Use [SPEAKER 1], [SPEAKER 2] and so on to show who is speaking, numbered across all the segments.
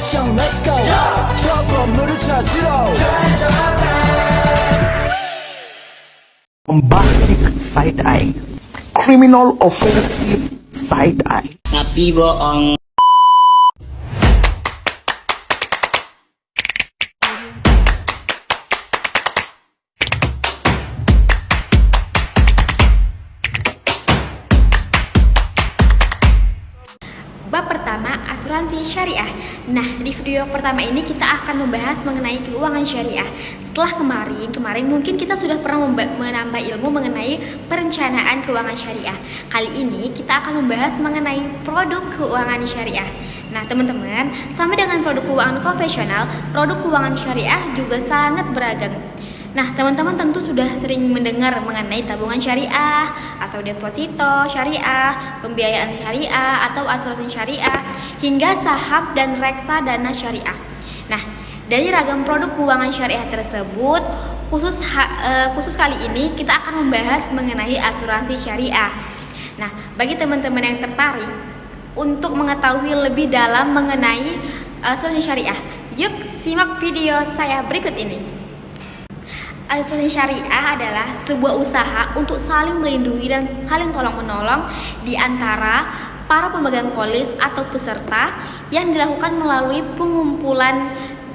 [SPEAKER 1] action let's go 저 건물을 찾으러
[SPEAKER 2] Bombastic side eye, criminal offensive side eye.
[SPEAKER 3] Tapi bohong.
[SPEAKER 4] Bab pertama, asuransi syariah. Nah, di video pertama ini kita akan membahas mengenai keuangan syariah. Setelah kemarin mungkin kita sudah pernah menambah ilmu mengenai perencanaan keuangan syariah. Kali ini kita akan membahas mengenai produk keuangan syariah. Nah, teman-teman, sama dengan produk keuangan konvensional, produk keuangan syariah juga sangat beragam. Nah, teman-teman tentu sudah sering mendengar mengenai tabungan syariah atau deposito syariah, pembiayaan syariah atau asuransi syariah, hingga saham dan reksadana syariah. Nah, dari ragam produk keuangan syariah tersebut, khusus kali ini kita akan membahas mengenai asuransi syariah. Nah, bagi teman-teman yang tertarik untuk mengetahui lebih dalam mengenai asuransi syariah, yuk simak video saya berikut ini. Asuransi syariah adalah sebuah usaha untuk saling melindungi dan saling tolong-menolong di antara para pemegang polis atau peserta yang dilakukan melalui pengumpulan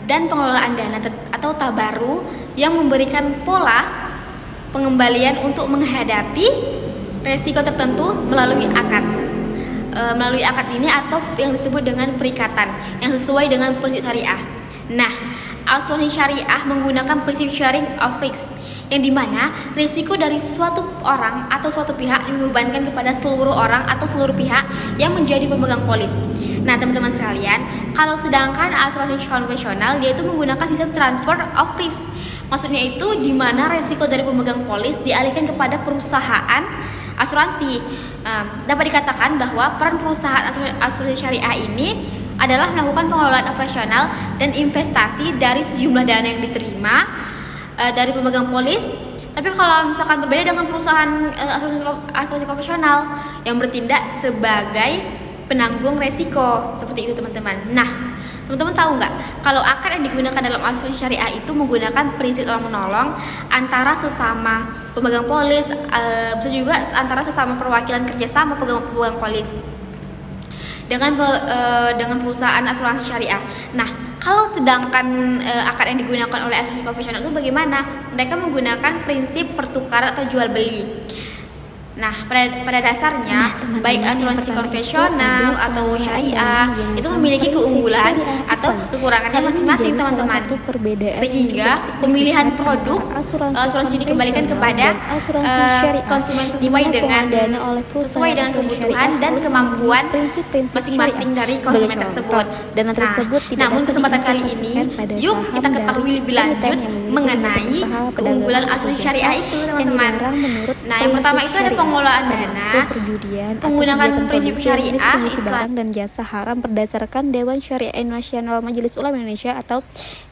[SPEAKER 4] dan pengelolaan dana atau tabaru yang memberikan pola pengembalian untuk menghadapi resiko tertentu melalui akad. Melalui akad ini atau yang disebut dengan perikatan yang sesuai dengan prinsip syariah. Nah, asuransi syariah menggunakan prinsip sharing of risk, yang dimana risiko dari suatu orang atau suatu pihak dibebankan kepada seluruh orang atau seluruh pihak yang menjadi pemegang polis. Nah, teman-teman sekalian, kalau sedangkan asuransi konvensional dia itu menggunakan sistem transfer of risk. Maksudnya itu dimana risiko dari pemegang polis dialihkan kepada perusahaan asuransi. Dapat dikatakan bahwa peran perusahaan asuransi syariah ini adalah melakukan pengelolaan operasional dan investasi dari sejumlah dana yang diterima dari pemegang polis. Tapi kalau misalkan berbeda dengan perusahaan asuransi konvensional yang bertindak sebagai penanggung resiko, seperti itu teman-teman. Nah, teman-teman tahu nggak kalau akad yang digunakan dalam asuransi syariah itu menggunakan prinsip tolong menolong antara sesama pemegang polis, bisa juga antara sesama perwakilan kerjasama pemegang polis dengan perusahaan asuransi syariah. Nah, kalau sedangkan akad yang digunakan oleh asuransi konvensional itu bagaimana? Mereka menggunakan prinsip pertukaran atau jual beli. Nah, pada dasarnya baik asuransi konvensional atau syariah itu memiliki keunggulan atau kekurangannya masing-masing teman-teman. Sehingga pemilihan produk asuransi dikembalikan kepada konsumen sesuai dengan kebutuhan dan kemampuan masing-masing dari konsumen tersebut. Namun kesempatan kali ini, yuk kita ketahui lebih lanjut mengenai keunggulan asuransi syariah itu, teman-teman. Nah, yang pertama itu ada pengelolaan dana menggunakan prinsip syariah Islam
[SPEAKER 5] dan jasa haram berdasarkan Dewan Syariah Nasional Majelis Ulama Indonesia atau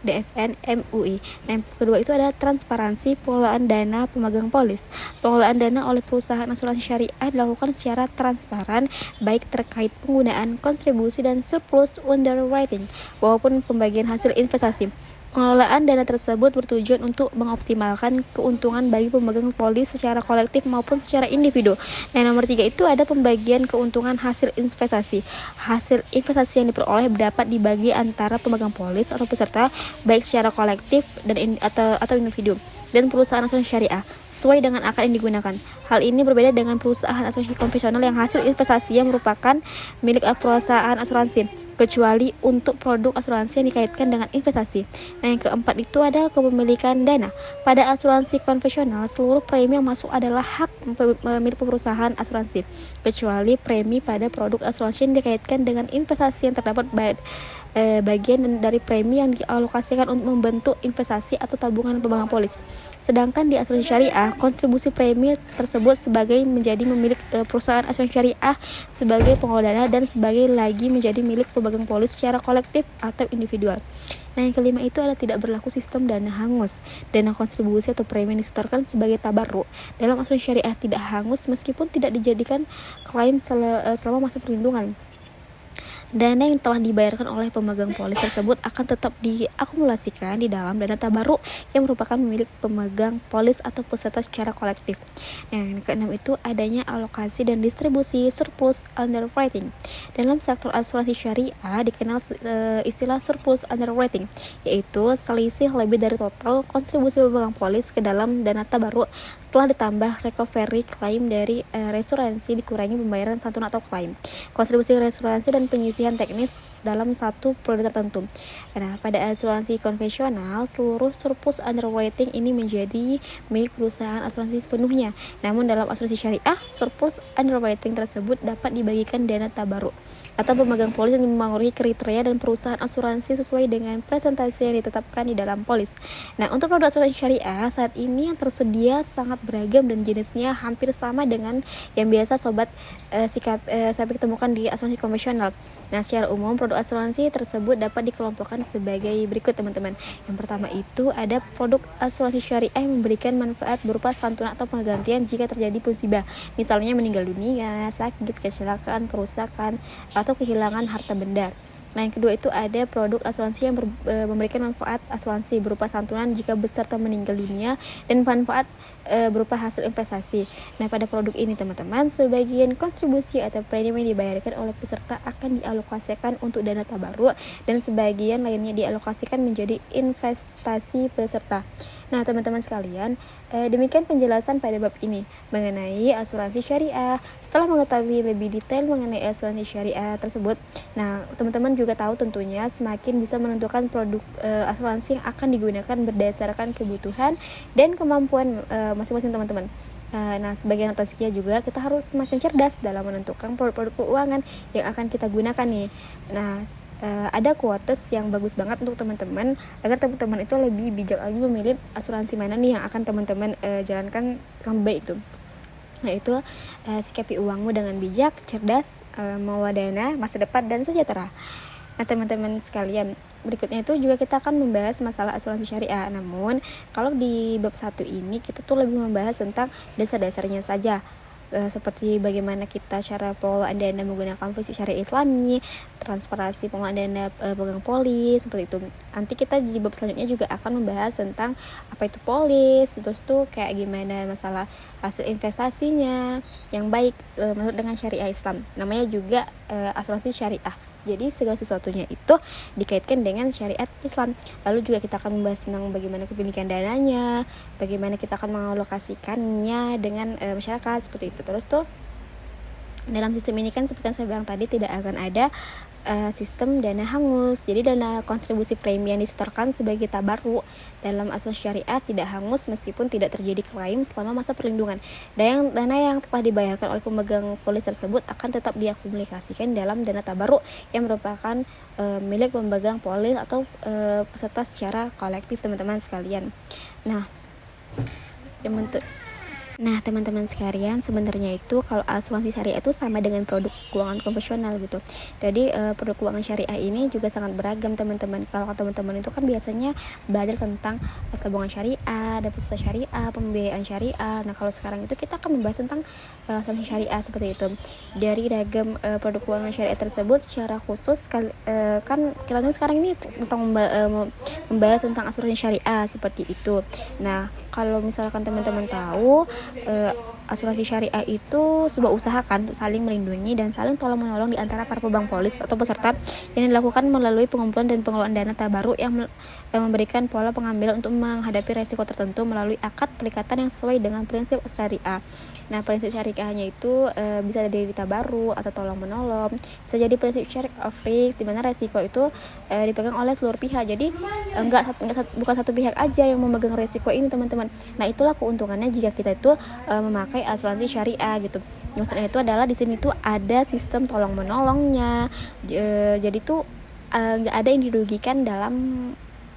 [SPEAKER 5] DSN MUI. Yang kedua itu ada transparansi pengelolaan dana pemegang polis. Pengelolaan dana oleh perusahaan asuransi syariah dilakukan secara transparan baik terkait penggunaan kontribusi dan surplus underwriting maupun pembagian hasil investasi. Pengelolaan dana tersebut bertujuan untuk mengoptimalkan keuntungan bagi pemegang polis secara kolektif maupun secara individu. Nah, nomor 3 itu ada pembagian keuntungan hasil investasi. Hasil investasi yang diperoleh dapat dibagi antara pemegang polis atau peserta baik secara kolektif dan atau individu dan perusahaan asuransi syariah sesuai dengan akad yang digunakan. Hal ini berbeda dengan perusahaan asuransi konvensional yang hasil investasinya merupakan milik perusahaan asuransi, kecuali untuk produk asuransi yang dikaitkan dengan investasi. Nah, yang keempat itu ada kepemilikan dana. Pada asuransi konvensional, seluruh premi yang masuk adalah hak milik perusahaan asuransi, kecuali premi pada produk asuransi yang dikaitkan dengan investasi yang terdapat bagian dari premi yang dialokasikan untuk membentuk investasi atau tabungan pemegang polis. Sedangkan di asuransi syariah, kontribusi premi tersebut sebagai menjadi milik perusahaan asuransi syariah sebagai pengelola dana dan sebagai lagi menjadi milik pemegang polis secara kolektif atau individual. Nah, yang kelima itu adalah tidak berlaku sistem dana hangus. Dana kontribusi atau premi yang disetorkan sebagai tabarruk dalam asuransi syariah tidak hangus meskipun tidak dijadikan klaim selama masa perlindungan. Dana yang telah dibayarkan oleh pemegang polis tersebut akan tetap diakumulasikan di dalam dana tabaruk yang merupakan milik pemegang polis atau peserta secara kolektif. Nah, yang keenam itu adanya alokasi dan distribusi surplus underwriting. Dalam sektor asuransi syariah dikenal istilah surplus underwriting, yaitu selisih lebih dari total kontribusi pemegang polis ke dalam dana tabaruk setelah ditambah recovery klaim dari reasuransi dikurangi pembayaran santunan atau klaim, kontribusi reasuransi dan penyisihan teknis dalam satu produk tertentu. Nah, pada asuransi konvensional, seluruh surplus underwriting ini menjadi milik perusahaan asuransi sepenuhnya. Namun dalam asuransi syariah, surplus underwriting tersebut dapat dibagikan dana tabaruk atau pemegang polis yang memenuhi kriteria dan perusahaan asuransi sesuai dengan presentasi yang ditetapkan di dalam polis. Nah, untuk produk asuransi syariah saat ini yang tersedia sangat beragam dan jenisnya hampir sama dengan yang biasa sobat saya ketemukan di asuransi konvensional. Nah, secara umum produk asuransi tersebut dapat dikelompokkan sebagai berikut, teman-teman. Yang pertama itu ada produk asuransi syariah yang memberikan manfaat berupa santunan atau penggantian jika terjadi musibah, misalnya meninggal dunia, sakit, kecelakaan, kerusakan, atau kehilangan harta benda. Nah, yang kedua itu ada produk asuransi yang memberikan manfaat asuransi berupa santunan jika peserta meninggal dunia dan manfaat berupa hasil investasi. Nah, pada produk ini teman-teman, sebagian kontribusi atau premi yang dibayarkan oleh peserta akan dialokasikan untuk dana tabaruk dan sebagian lainnya dialokasikan menjadi investasi peserta. Nah, teman-teman sekalian, demikian penjelasan pada bab ini mengenai asuransi syariah. Setelah mengetahui lebih detail mengenai asuransi syariah tersebut, nah, teman-teman juga tahu tentunya semakin bisa menentukan produk asuransi yang akan digunakan berdasarkan kebutuhan dan kemampuan masing-masing teman-teman. Nah, sebagai Nataskia juga kita harus semakin cerdas dalam menentukan produk-produk keuangan yang akan kita gunakan nih. Nah, ada quotes yang bagus banget untuk teman-teman agar teman-teman itu lebih bijak lagi memilih asuransi mana nih yang akan teman-teman jalankan yang baik itu. Yaitu sikapi uangmu dengan bijak, cerdas, mengelola dana, masa depan dan sejahtera. Nah, teman-teman sekalian, berikutnya itu juga kita akan membahas masalah asuransi syariah. Namun, kalau di bab 1 ini kita tuh lebih membahas tentang dasar-dasarnya saja. Seperti bagaimana kita cara pengelolaan dana menggunakan prinsip syariah Islami, transparansi pengelolaan dana pemegang polis, seperti itu. Nanti kita di bab selanjutnya juga akan membahas tentang apa itu polis, terus tuh kayak gimana masalah hasil investasinya yang baik menurut dengan syariah Islam. Namanya juga asuransi syariah. Jadi segala sesuatunya itu dikaitkan dengan syariat Islam. Lalu juga kita akan membahas tentang bagaimana kepemilikan dananya, bagaimana kita akan mengalokasikannya dengan masyarakat, seperti itu. Terus tuh dalam sistem ini kan seperti yang saya bilang tadi tidak akan ada sistem dana hangus. Jadi dana kontribusi premi yang disetorkan sebagai tabaruk dalam asuransi syariah tidak hangus meskipun tidak terjadi klaim selama masa perlindungan. Dan dana yang telah dibayarkan oleh pemegang polis tersebut akan tetap diakumulasikan dalam dana tabaruk yang merupakan milik pemegang polis atau peserta secara kolektif, teman-teman sekalian. Nah, teman-teman sekalian, sebenarnya itu kalau asuransi syariah itu sama dengan produk keuangan konvensional gitu. Jadi produk keuangan syariah ini juga sangat beragam, teman-teman. Kalau teman-teman itu kan biasanya belajar tentang tabungan syariah, deposito syariah, pembiayaan syariah. Nah, kalau sekarang itu kita akan membahas tentang asuransi syariah seperti itu. Dari ragam produk keuangan syariah tersebut secara khusus kan kita sekarang ini tentang membahas tentang asuransi syariah seperti itu. Nah, kalau misalkan teman-teman tahu asuransi syariah itu sebuah usaha kan saling melindungi dan saling tolong-menolong di antara para pemegang polis atau peserta yang dilakukan melalui pengumpulan dan pengelolaan dana tabaruk yang memberikan pola pengambilan untuk menghadapi resiko tertentu melalui akad perikatan yang sesuai dengan prinsip syariah. Nah, prinsip syariahnya itu bisa dari tabaruk atau tolong-menolong, bisa jadi prinsip share of risk di mana resiko itu dipegang oleh seluruh pihak. Jadi bukan satu pihak aja yang memegang resiko ini, teman-teman. Nah, itulah keuntungannya jika kita itu memakai asuransi syariah gitu. Maksudnya itu adalah di sini tuh ada sistem tolong menolongnya. Jadi tuh nggak ada yang dirugikan dalam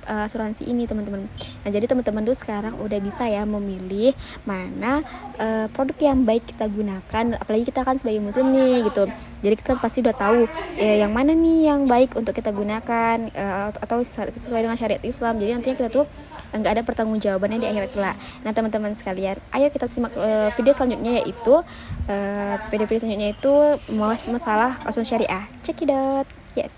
[SPEAKER 5] asuransi ini, teman-teman. Nah, jadi teman-teman tuh sekarang udah bisa ya memilih mana produk yang baik kita gunakan, apalagi kita kan sebagai muslim nih gitu. Jadi kita pasti udah tahu yang mana nih yang baik untuk kita gunakan atau sesuai dengan syariat Islam. Jadi nantinya kita tuh nggak ada pertanggungjawabannya di akhirat kelak. Nah, teman-teman sekalian, ayo kita simak video selanjutnya, yaitu video selanjutnya itu masalah asuransi syariah. Check it out. Yes.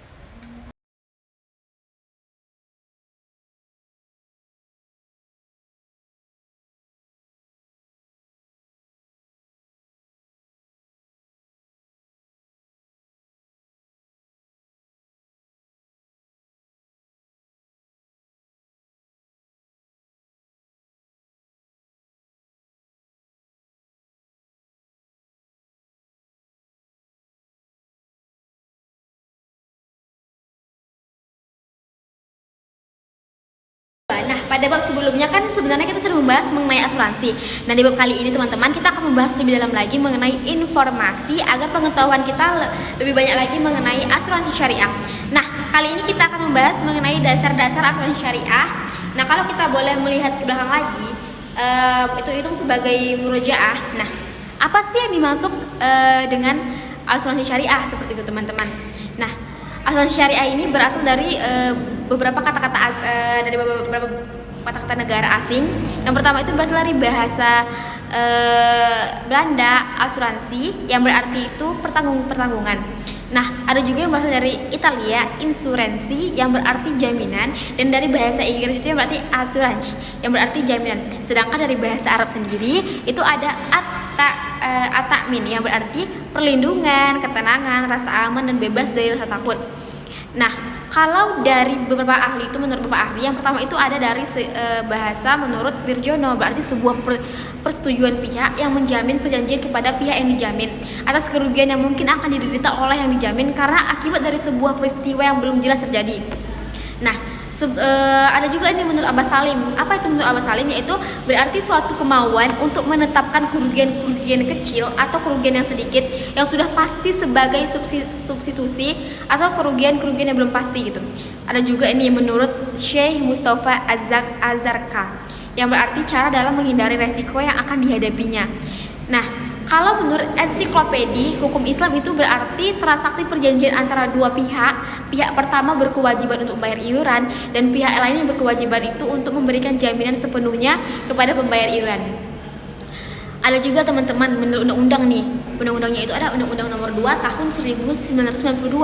[SPEAKER 4] Nah, pada bab sebelumnya kan sebenarnya kita sudah membahas mengenai asuransi. Nah, di bab kali ini teman-teman kita akan membahas lebih dalam lagi mengenai informasi agar pengetahuan kita lebih banyak lagi mengenai asuransi syariah. Nah, kali ini kita akan membahas mengenai dasar-dasar asuransi syariah. Nah, kalau kita boleh melihat ke belakang lagi, itu sebagai murojaah. Nah, apa sih yang dimaksud dengan asuransi syariah seperti itu teman-teman? Nah, asuransi syariah ini berasal dari beberapa kata-kata dari beberapa kata-kata negara asing. Yang pertama itu berasal dari bahasa Belanda, asuransi, yang berarti itu pertanggungan. Nah, ada juga yang berasal dari Italia, insuransi, yang berarti jaminan, dan dari bahasa Inggris itu yang berarti assurance, yang berarti jaminan. Sedangkan dari bahasa Arab sendiri itu ada at-ta'min, yang berarti perlindungan, ketenangan, rasa aman dan bebas dari rasa takut. Nah, kalau dari beberapa ahli itu, menurut beberapa ahli, yang pertama itu ada dari bahasa menurut Wirjono, berarti sebuah persetujuan pihak yang menjamin perjanjian kepada pihak yang dijamin atas kerugian yang mungkin akan diderita oleh yang dijamin karena akibat dari sebuah peristiwa yang belum jelas terjadi. Nah, ada juga ini menurut Abbas Salim. Apa itu menurut Abbas Salim? Yaitu berarti suatu kemauan untuk menetapkan kerugian kecil atau kerugian yang sedikit yang sudah pasti sebagai substitusi atau kerugian yang belum pasti gitu. Ada juga ini menurut Syekh Mustafa Azarka, yang berarti cara dalam menghindari resiko yang akan dihadapinya. Nah, kalau menurut ensiklopedi hukum Islam itu berarti transaksi perjanjian antara dua pihak. Pihak pertama berkewajiban untuk membayar iuran dan pihak lain yang berkewajiban itu untuk memberikan jaminan sepenuhnya kepada pembayar iuran. Ada juga teman-teman menurut undang-undang nih. Undang-undangnya itu ada Undang-Undang Nomor 2 Tahun 1992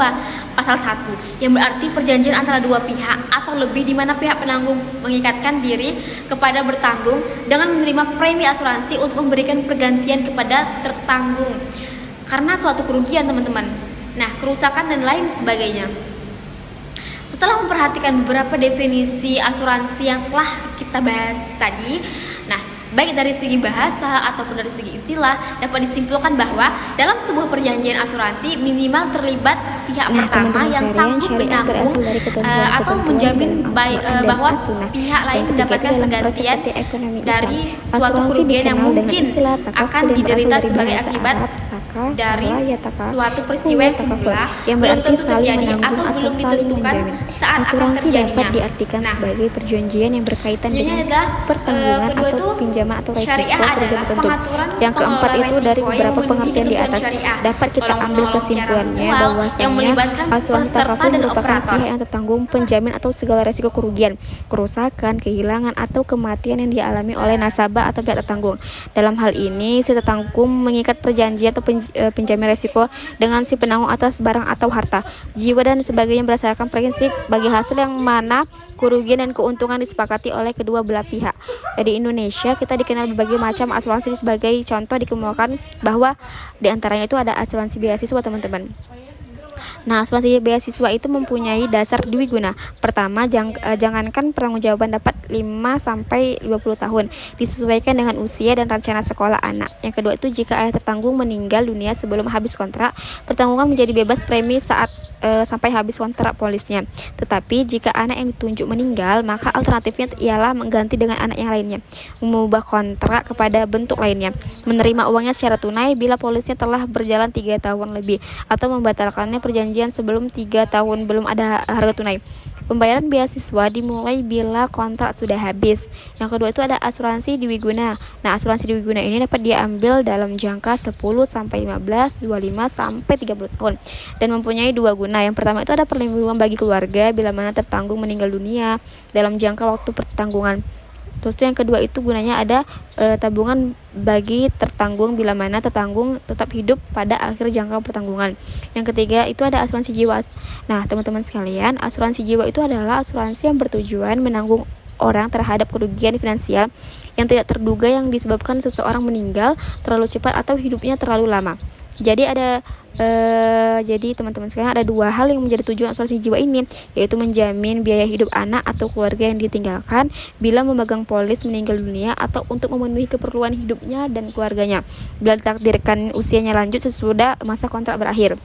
[SPEAKER 4] Pasal 1, yang berarti perjanjian antara dua pihak atau lebih di mana pihak penanggung mengikatkan diri kepada bertanggung dengan menerima premi asuransi untuk memberikan pergantian kepada tertanggung karena suatu kerugian teman-teman. Nah, kerusakan dan lain sebagainya. Setelah memperhatikan beberapa definisi asuransi yang telah kita bahas tadi, nah, baik dari segi bahasa ataupun dari segi istilah, dapat disimpulkan bahwa dalam sebuah perjanjian asuransi minimal terlibat pihak pertama yang sanggup menanggung atau menjamin bahwa pihak lain mendapatkan pergantian dari suatu kerugian yang mungkin akan diderita sebagai akibat dari suatu peristiwa yang semula belum tentu terjadi atau belum ditentukan saat akan terjadinya.
[SPEAKER 5] Dapat diartikan sebagai perjanjian yang berkaitan dengan pertanggungan atau pinjaman atau resiko
[SPEAKER 4] adalah pengaturan
[SPEAKER 5] yang keempat itu dari beberapa pengertian di atas dapat kita ambil kesimpulannya bahwasanya asuransi takaful merupakan pihak yang tertanggung penjamin atau segala resiko kerugian, kerusakan, kehilangan atau kematian yang dialami oleh nasabah atau pihak tertanggung. Dalam hal ini si tertanggung mengikat perjanjian atau penjamin resiko dengan si penanggung atas barang atau harta, jiwa dan sebagainya berdasarkan prinsip bagi hasil yang mana kerugian dan keuntungan disepakati oleh kedua belah pihak. Di Indonesia kita dikenal berbagai macam asuransi. Sebagai contoh dikemukakan bahwa diantaranya itu ada asuransi beasiswa teman-teman. Nah, asuransi beasiswa itu mempunyai dasar dwiguna. Pertama, jangankan pertanggungjawaban dapat 5-20 tahun, disesuaikan dengan usia dan rencana sekolah anak. Yang kedua itu jika ayah tertanggung meninggal dunia sebelum habis kontrak, pertanggungan menjadi bebas premi saat sampai habis kontrak polisnya. Tetapi jika anak yang ditunjuk meninggal, maka alternatifnya ialah mengganti dengan anak yang lainnya, mengubah kontrak kepada bentuk lainnya, menerima uangnya secara tunai bila polisnya telah berjalan 3 tahun lebih, atau membatalkannya perjanjian sebelum 3 tahun belum ada harga tunai. Pembayaran beasiswa dimulai bila kontrak sudah habis. Yang kedua itu ada asuransi dwiguna. Nah, asuransi dwiguna ini dapat diambil dalam jangka 10 sampai 15, 25 sampai 30 tahun dan mempunyai 2 guna. Yang pertama itu ada perlindungan bagi keluarga bila mana tertanggung meninggal dunia dalam jangka waktu pertanggungan Terus tuh yang kedua itu gunanya ada tabungan bagi tertanggung bila mana tertanggung tetap hidup pada akhir jangka pertanggungan. Yang ketiga itu ada asuransi jiwa. Nah, teman-teman sekalian, asuransi jiwa itu adalah asuransi yang bertujuan menanggung orang terhadap kerugian finansial yang tidak terduga yang disebabkan seseorang meninggal terlalu cepat atau hidupnya terlalu lama. Jadi teman-teman sekalian, ada dua hal yang menjadi tujuan asuransi jiwa ini, yaitu menjamin biaya hidup anak atau keluarga yang ditinggalkan bila memegang polis meninggal dunia, atau untuk memenuhi keperluan hidupnya dan keluarganya bila ditakdirkan usianya lanjut sesudah masa kontrak berakhir.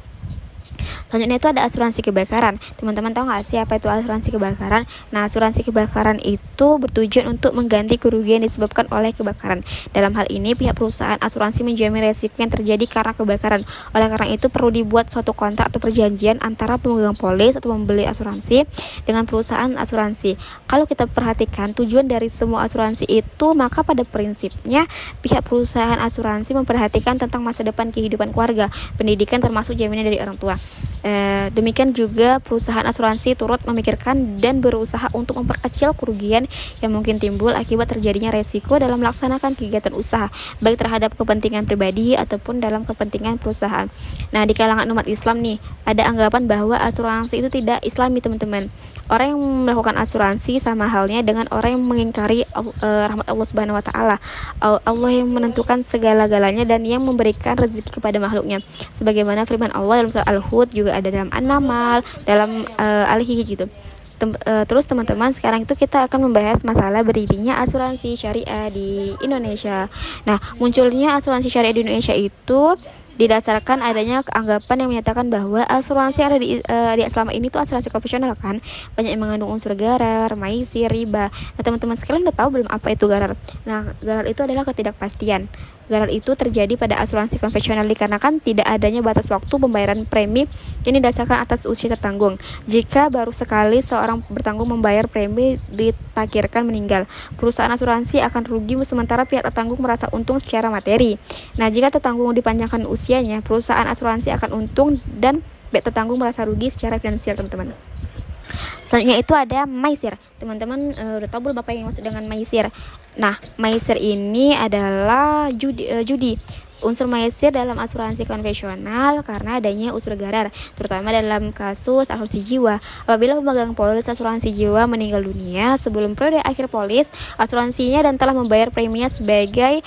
[SPEAKER 5] Selanjutnya itu ada asuransi kebakaran. Teman-teman tahu nggak sih apa itu asuransi kebakaran? Nah, asuransi kebakaran itu bertujuan untuk mengganti kerugian disebabkan oleh kebakaran. Dalam hal ini, pihak perusahaan asuransi menjamin resiko yang terjadi karena kebakaran. Oleh karena itu, perlu dibuat suatu kontrak atau perjanjian antara pemegang polis atau pembeli asuransi dengan perusahaan asuransi. Kalau kita perhatikan tujuan dari semua asuransi itu, maka pada prinsipnya pihak perusahaan asuransi memperhatikan tentang masa depan kehidupan keluarga, pendidikan termasuk jaminan dari orang tua. Demikian juga perusahaan asuransi turut memikirkan dan berusaha untuk memperkecil kerugian yang mungkin timbul akibat terjadinya resiko dalam melaksanakan kegiatan usaha, baik terhadap kepentingan pribadi ataupun dalam kepentingan perusahaan. Nah, di kalangan umat Islam nih, ada anggapan bahwa asuransi itu tidak islami, teman-teman. Orang yang melakukan asuransi sama halnya dengan orang yang mengingkari rahmat Allah Subhanahu wa taala. Allah yang menentukan segala-galanya dan yang memberikan rezeki kepada makhluknya. Sebagaimana firman Allah dalam surah Al-Hud, juga ada dalam An-Naml, dalam Al-Hijr gitu. Terus teman-teman, sekarang itu kita akan membahas masalah berdirinya asuransi syariah di Indonesia. Nah, munculnya asuransi syariah di Indonesia itu didasarkan adanya anggapan yang menyatakan bahwa asuransi ada di selama ini tuh asuransi konvensional kan, banyak yang mengandung unsur gharar, maisir, riba. Nah, teman-teman sekalian udah tahu belum apa itu gharar? Nah, gharar itu adalah ketidakpastian. Gharar itu terjadi pada asuransi konvensional dikarenakan tidak adanya batas waktu pembayaran premi yang didasarkan atas usia tertanggung. Jika baru sekali seorang bertanggung membayar premi ditakdirkan meninggal, perusahaan asuransi akan rugi sementara pihak tertanggung merasa untung secara materi. Nah, jika tertanggung dipanjangkan usianya, perusahaan asuransi akan untung dan pihak tertanggung merasa rugi secara finansial, teman-teman. Selanjutnya itu ada maisir. Teman-teman udah tahu belum apa yang maksud dengan maisir? Nah, maisir ini adalah judi. Unsur maisir dalam asuransi konvensional karena adanya unsur gharar, terutama dalam kasus asuransi jiwa. Apabila pemegang polis asuransi jiwa meninggal dunia sebelum periode akhir polis asuransinya dan telah membayar preminya sebagai,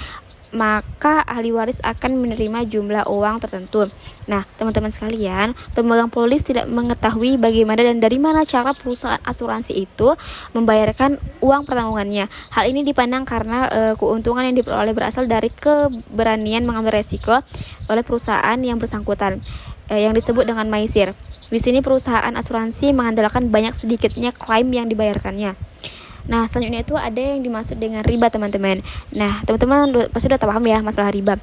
[SPEAKER 5] maka ahli waris akan menerima jumlah uang tertentu. Nah, teman-teman sekalian, pemegang polis tidak mengetahui bagaimana dan dari mana cara perusahaan asuransi itu membayarkan uang pertanggungannya. Hal ini dipandang karena keuntungan yang diperoleh berasal dari keberanian mengambil resiko oleh perusahaan yang bersangkutan, yang disebut dengan maisir. Di sini perusahaan asuransi mengandalkan banyak sedikitnya klaim yang dibayarkannya. Nah, selanjutnya itu ada yang dimaksud dengan riba, teman-teman. Nah, teman-teman pasti udah paham ya masalah riba.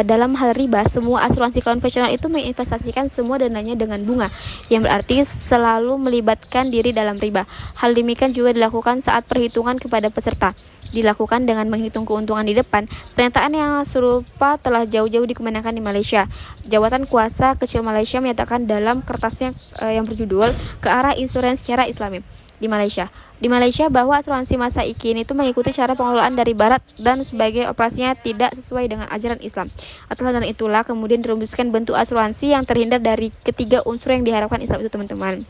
[SPEAKER 5] Dalam hal riba, semua asuransi konvensional itu menginvestasikan semua dananya dengan bunga, yang berarti selalu melibatkan diri dalam riba. Hal demikian juga dilakukan saat perhitungan kepada peserta. Dilakukan dengan menghitung keuntungan di depan. Pernyataan yang serupa telah jauh-jauh dikemukakan di Malaysia. Jabatan Kuasa Kecil Malaysia menyatakan dalam kertasnya yang berjudul Ke Arah Insurans Secara Islami di Malaysia bahwa asuransi masa kini itu mengikuti cara pengelolaan dari barat dan sebagai operasinya tidak sesuai dengan ajaran Islam. Atas dasar itulah kemudian dirumuskan bentuk asuransi yang terhindar dari ketiga unsur yang diharapkan Islam itu, teman-teman.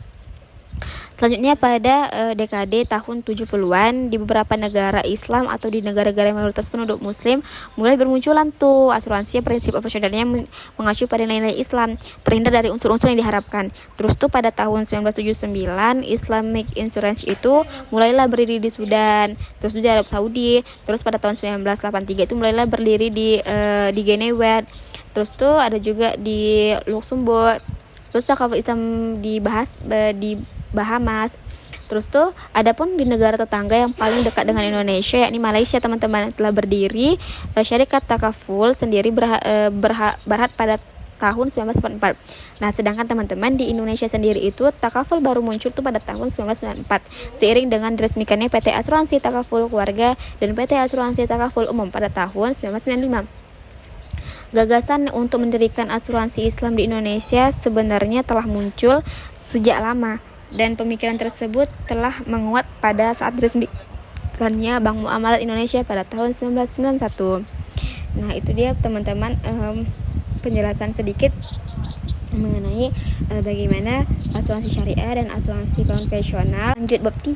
[SPEAKER 5] Selanjutnya pada dekade tahun 70-an di beberapa negara Islam atau di negara-negara mayoritas penduduk muslim mulai bermunculan tuh asuransi prinsip operasionalnya mengacu pada nilai Islam, terhindar dari unsur-unsur yang diharapkan. Terus tuh pada tahun 1979 Islamic Insurance itu mulailah berdiri di Sudan, terus di Arab Saudi, terus pada tahun 1983 itu mulailah berdiri di Genewa, terus tuh ada juga di Luxembourg, terus takaful Islam dibahas di Bahamas. Terus tuh adapun di negara tetangga yang paling dekat dengan Indonesia yakni Malaysia, teman-teman, telah berdiri syarikat takaful sendiri berhad pada tahun 1944. Nah, sedangkan teman-teman di Indonesia sendiri itu takaful baru muncul tuh pada tahun 1994 seiring dengan diresmikannya PT Asuransi Takaful Keluarga dan PT Asuransi Takaful Umum pada tahun 1995. Gagasan untuk mendirikan asuransi Islam di Indonesia sebenarnya telah muncul sejak lama dan pemikiran tersebut telah menguat pada saat diterbitkannya Bank Muamalat Indonesia pada tahun 1991. Nah, itu dia teman-teman penjelasan sedikit mengenai bagaimana asuransi syariah dan asuransi konvensional. Lanjut bab 3.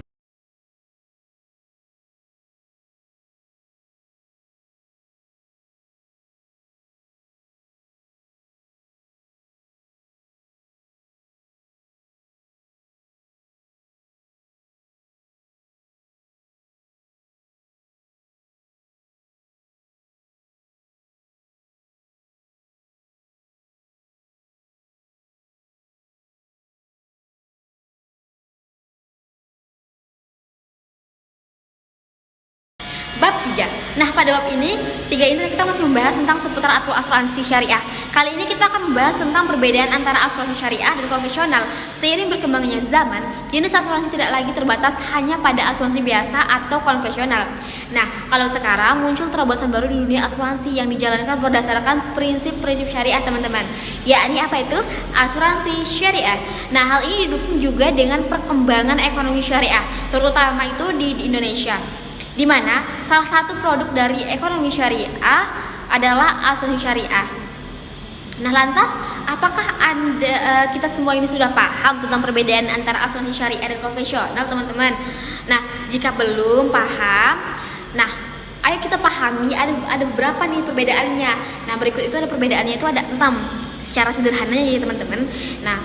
[SPEAKER 4] Bab 3. Nah, pada bab ini, 3 ini kita masih membahas tentang seputar asuransi syariah. Kali ini kita akan membahas tentang perbedaan antara asuransi syariah dan konvensional. Seiring berkembangnya zaman, jenis asuransi tidak lagi terbatas hanya pada asuransi biasa atau konvensional. Nah, kalau sekarang muncul terobosan baru di dunia asuransi yang dijalankan berdasarkan prinsip-prinsip syariah, teman-teman. Yakni apa itu? Asuransi syariah. Nah, hal ini didukung juga dengan perkembangan ekonomi syariah, terutama itu di Indonesia, di mana salah satu produk dari ekonomi syariah adalah asuransi syariah. Nah, lantas apakah kita semua ini sudah paham tentang perbedaan antara asuransi syariah dan konvensional, teman-teman? Nah, jika belum paham, nah ayo kita pahami ada beberapa nih perbedaannya. Nah, berikut itu ada perbedaannya, itu ada 6 secara sederhananya ya, teman-teman. Nah,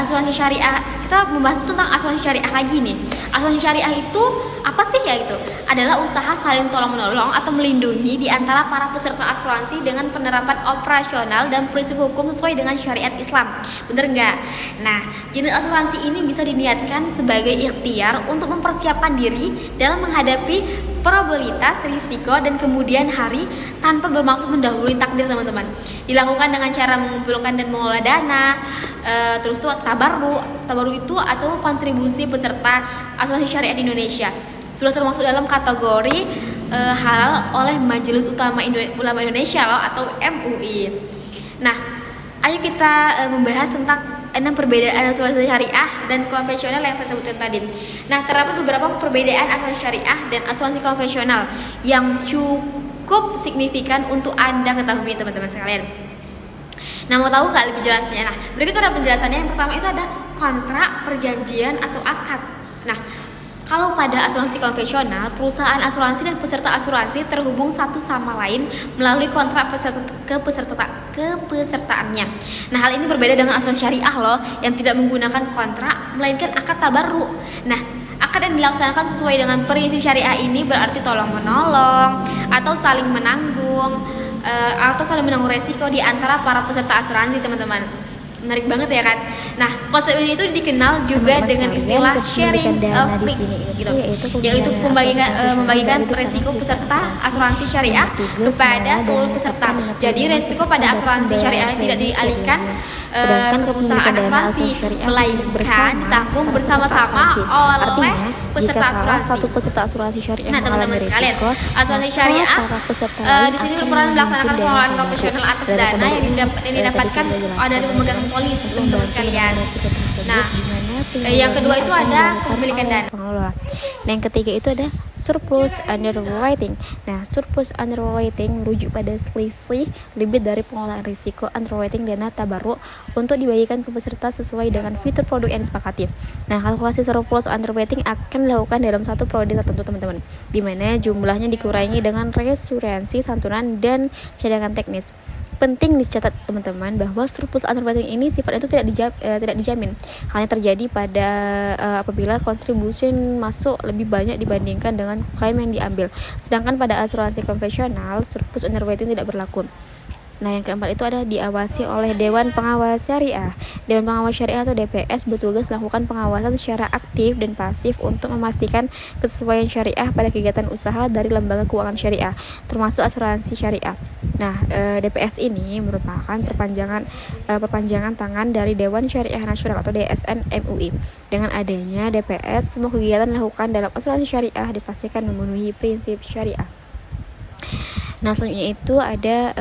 [SPEAKER 4] asuransi syariah, kita membahas tentang asuransi syariah lagi nih. Asuransi syariah itu apa sih ya? Itu adalah usaha saling tolong-menolong atau melindungi di antara para peserta asuransi dengan penerapan operasional dan prinsip hukum sesuai dengan syariat Islam. Bener nggak? Nah, jenis asuransi ini bisa diniatkan sebagai ikhtiar untuk mempersiapkan diri dalam menghadapi probabilitas, risiko, dan kemudian hari tanpa bermaksud mendahului takdir, teman-teman. Dilakukan dengan cara mengumpulkan dan mengelola dana, terus tuh tabarru itu atau kontribusi peserta asuransi syariah di Indonesia sudah termasuk dalam kategori halal oleh Majelis Ulama Indonesia loh, atau MUI. Nah, ayo kita membahas tentang 6 perbedaan asuransi syariah dan konvensional yang saya sebutkan tadi. Nah, terdapat beberapa perbedaan asuransi syariah dan asuransi konvensional yang cukup signifikan untuk Anda ketahui, teman-teman sekalian. Nah, mau tahu nggak lebih jelasnya? Nah, berikut ada penjelasannya. Yang pertama itu ada kontrak, perjanjian, atau akad. Nah, kalau pada asuransi konvensional, perusahaan asuransi dan peserta asuransi terhubung satu sama lain melalui kontrak kepesertaannya. Nah, hal ini berbeda dengan asuransi syariah loh, yang tidak menggunakan kontrak melainkan akad tabarru. Nah, akad yang dilaksanakan sesuai dengan prinsip syariah ini berarti tolong menolong atau saling menanggung resiko di antara para peserta asuransi, teman-teman. Menarik banget ya kan? Nah, konsep ini itu dikenal juga dengan istilah sharing of risk gitu, yaitu membagikan resiko peserta asuransi syariah kepada seluruh peserta. Jadi resiko pada asuransi syariah tidak dialihkan ke perusahaan asuransi, melainkan ditanggung bersama-sama oleh peserta asuransi.
[SPEAKER 5] Satu peserta asuransi syariah.
[SPEAKER 4] Nah, teman-teman sekalian, asuransi syariah di sini berperan melaksanakan pengelolaan profesional atas dana yang didapatkan dari pemegang polis, teman-teman sekalian. Nah, yang kedua itu ada kepemilikan dana.
[SPEAKER 5] Nah, yang ketiga itu ada surplus underwriting. Nah, surplus underwriting merujuk pada selisih lebih dari pengelolaan risiko underwriting dana tabarru untuk dibagikan ke peserta sesuai dengan fitur produk yang disepakati. Nah, kalkulasi surplus underwriting akan dilakukan dalam satu periode tertentu, teman-teman, di mana jumlahnya dikurangi dengan reasuransi, santunan, dan cadangan teknis. Penting dicatat, teman-teman, bahwa surplus underwriting ini sifatnya itu tidak dijamin. Hanya terjadi pada apabila kontribusi masuk lebih banyak dibandingkan dengan klaim yang diambil. Sedangkan pada asuransi konvensional, surplus underwriting tidak berlaku. Nah, yang keempat itu ada diawasi oleh Dewan Pengawas Syariah. Dewan Pengawas Syariah atau DPS bertugas melakukan pengawasan secara aktif dan pasif untuk memastikan kesesuaian syariah pada kegiatan usaha dari lembaga keuangan syariah, termasuk asuransi syariah. Nah, DPS ini merupakan perpanjangan tangan dari Dewan Syariah Nasional atau DSN MUI. Dengan adanya DPS, semua kegiatan dilakukan dalam asuransi syariah dipastikan memenuhi prinsip syariah. Nah, selanjutnya itu ada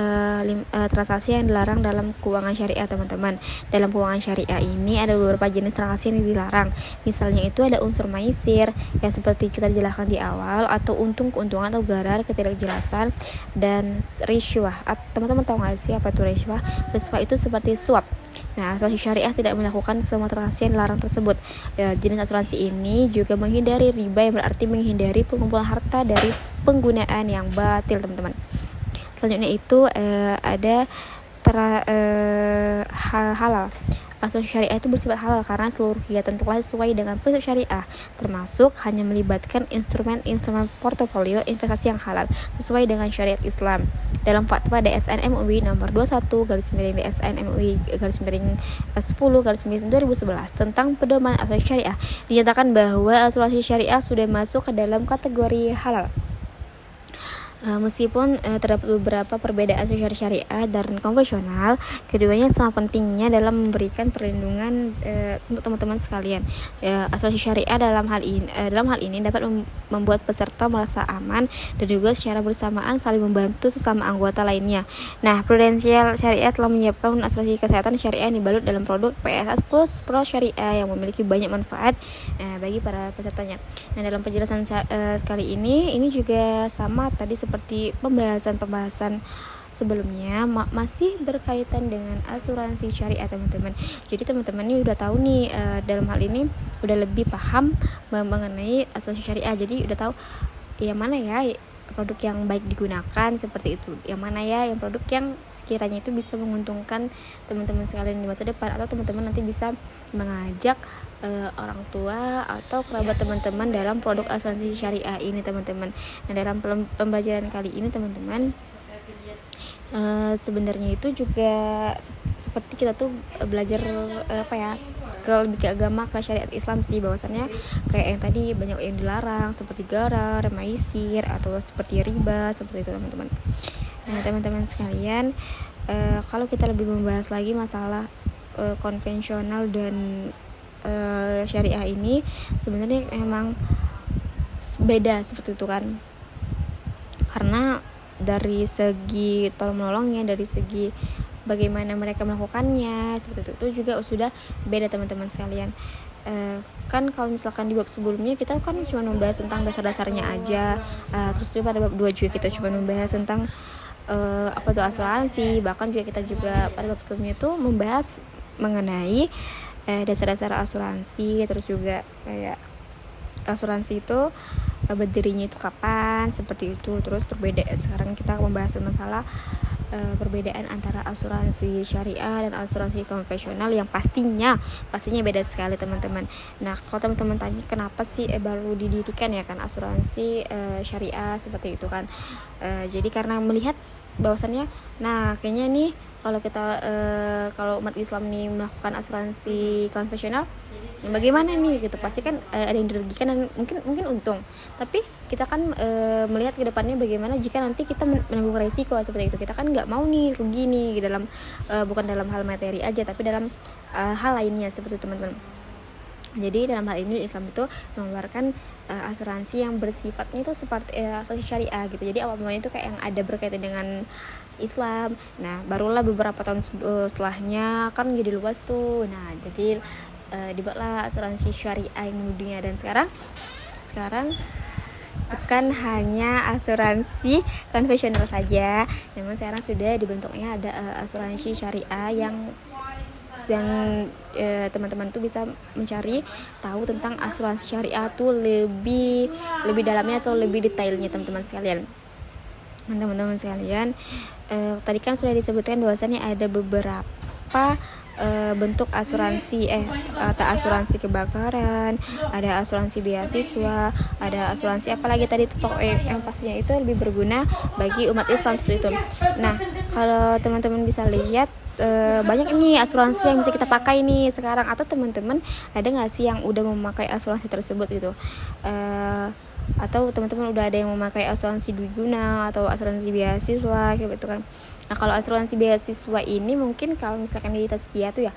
[SPEAKER 5] transaksi yang dilarang dalam keuangan syariah, teman-teman. Dalam keuangan syariah ini ada beberapa jenis transaksi yang dilarang. Misalnya itu ada unsur maisir yang seperti kita jelaskan di awal, atau untung, keuntungan atau garar, ketidakjelasan, dan risyuah. Teman-teman tahu nggak sih apa itu risyuah? Risyuah itu seperti suap. Nah, asuransi syariah tidak melakukan semua transaksi yang dilarang tersebut. Jenis asuransi ini juga menghindari riba, yang berarti menghindari pengumpulan harta dari penggunaan yang batil, teman-teman. Selanjutnya itu ada halal. Asuransi syariah itu bersifat halal karena seluruh kegiatan telah sesuai dengan prinsip syariah, termasuk hanya melibatkan instrumen portofolio investasi yang halal sesuai dengan syariat Islam. Dalam fatwa DSN MUI nomor 21/DSN MUI /10/2011 tentang pedoman asuransi syariah, dinyatakan bahwa asuransi syariah sudah masuk ke dalam kategori halal. Meskipun terdapat beberapa perbedaan asuransi syariah dan konvensional, keduanya sama pentingnya dalam memberikan perlindungan untuk teman-teman sekalian. Asuransi syariah dalam hal ini dapat membuat peserta merasa aman dan juga secara bersamaan saling membantu sesama anggota lainnya. Nah, Prudential Syariah telah menyiapkan asuransi kesehatan syariah yang dibalut dalam produk PSS Plus Pro Syariah yang memiliki banyak manfaat bagi para pesertanya. Nah, dalam penjelasan sekali ini juga sama tadi seperti pembahasan sebelumnya, masih berkaitan dengan asuransi syariah, teman-teman. Jadi teman-teman ini udah tahu nih, dalam hal ini udah lebih paham mengenai asuransi syariah. Jadi udah tahu yang mana ya produk yang baik digunakan, seperti itu. Yang mana ya yang produk yang sekiranya itu bisa menguntungkan teman-teman sekalian di masa depan, atau teman-teman nanti bisa mengajak orang tua atau kerabat teman-teman dalam produk asuransi syariah ini, teman-teman. Nah, dalam pembelajaran kali ini, teman-teman, sebenarnya itu juga seperti kita tuh belajar lebih ke agama, ke syariat Islam sih, bahwasannya kayak yang tadi banyak yang dilarang seperti garar, maisir, atau seperti riba, seperti itu, teman-teman. Nah, teman-teman sekalian, kalau kita lebih membahas lagi masalah konvensional dan syariah ini, sebenarnya memang beda seperti itu kan, karena dari segi tolong menolongnya, dari segi bagaimana mereka melakukannya, seperti itu juga sudah beda, teman-teman sekalian. Kan kalau misalkan di bab sebelumnya kita kan cuma membahas tentang dasar-dasarnya aja, terus juga pada bab 2 juga kita cuma membahas tentang apa itu asuransi. Bahkan juga kita juga pada bab sebelumnya itu membahas mengenai dasar-dasar asuransi, terus juga kayak asuransi itu berdirinya itu kapan, seperti itu. Terus sekarang kita membahas masalah perbedaan antara asuransi syariah dan asuransi konvensional yang pastinya beda sekali, teman-teman. Nah, kalau teman-teman tanya kenapa sih baru didirikan ya kan asuransi syariah, seperti itu kan, jadi karena melihat bahwasannya, nah kayaknya nih kalau umat Islam nih melakukan asuransi konvensional, bagaimana nih gitu, pasti kan ada yang dirugikan dan mungkin untung. Tapi kita kan melihat ke depannya bagaimana jika nanti kita menanggung resiko seperti itu. Kita kan nggak mau nih rugi nih dalam bukan dalam hal materi aja, tapi dalam hal lainnya, seperti itu, teman-teman. Jadi dalam hal ini Islam itu mengeluarkan asuransi yang bersifatnya itu seperti asuransi syariah gitu. Jadi awal-awalnya itu kayak yang ada berkaitan dengan Islam. Nah, barulah beberapa tahun setelahnya kan jadi luas tuh. Nah, jadi dibuatlah asuransi syariah yang dunia, dan sekarang bukan hanya asuransi konvensional saja, namun sekarang sudah dibentuknya ada asuransi syariah yang teman-teman tuh bisa mencari tahu tentang asuransi syariah tuh lebih dalamnya atau lebih detailnya, teman-teman sekalian. Teman-teman sekalian, tadi kan sudah disebutkan bahwasannya ada beberapa bentuk asuransi, ada asuransi kebakaran, ada asuransi beasiswa, ada asuransi apalagi tadi itu, pokoknya yang pastinya itu lebih berguna bagi umat Islam, seperti itu. Nah, kalau teman-teman bisa lihat banyak nih asuransi yang bisa kita pakai nih sekarang, atau teman-teman ada nggak sih yang udah memakai asuransi tersebut gitu, atau teman-teman udah ada yang memakai asuransi dwiguna atau asuransi beasiswa kayak gitu kan. Nah, kalau asuransi beasiswa ini mungkin kalau misalkan di Tazkiyah tuh ya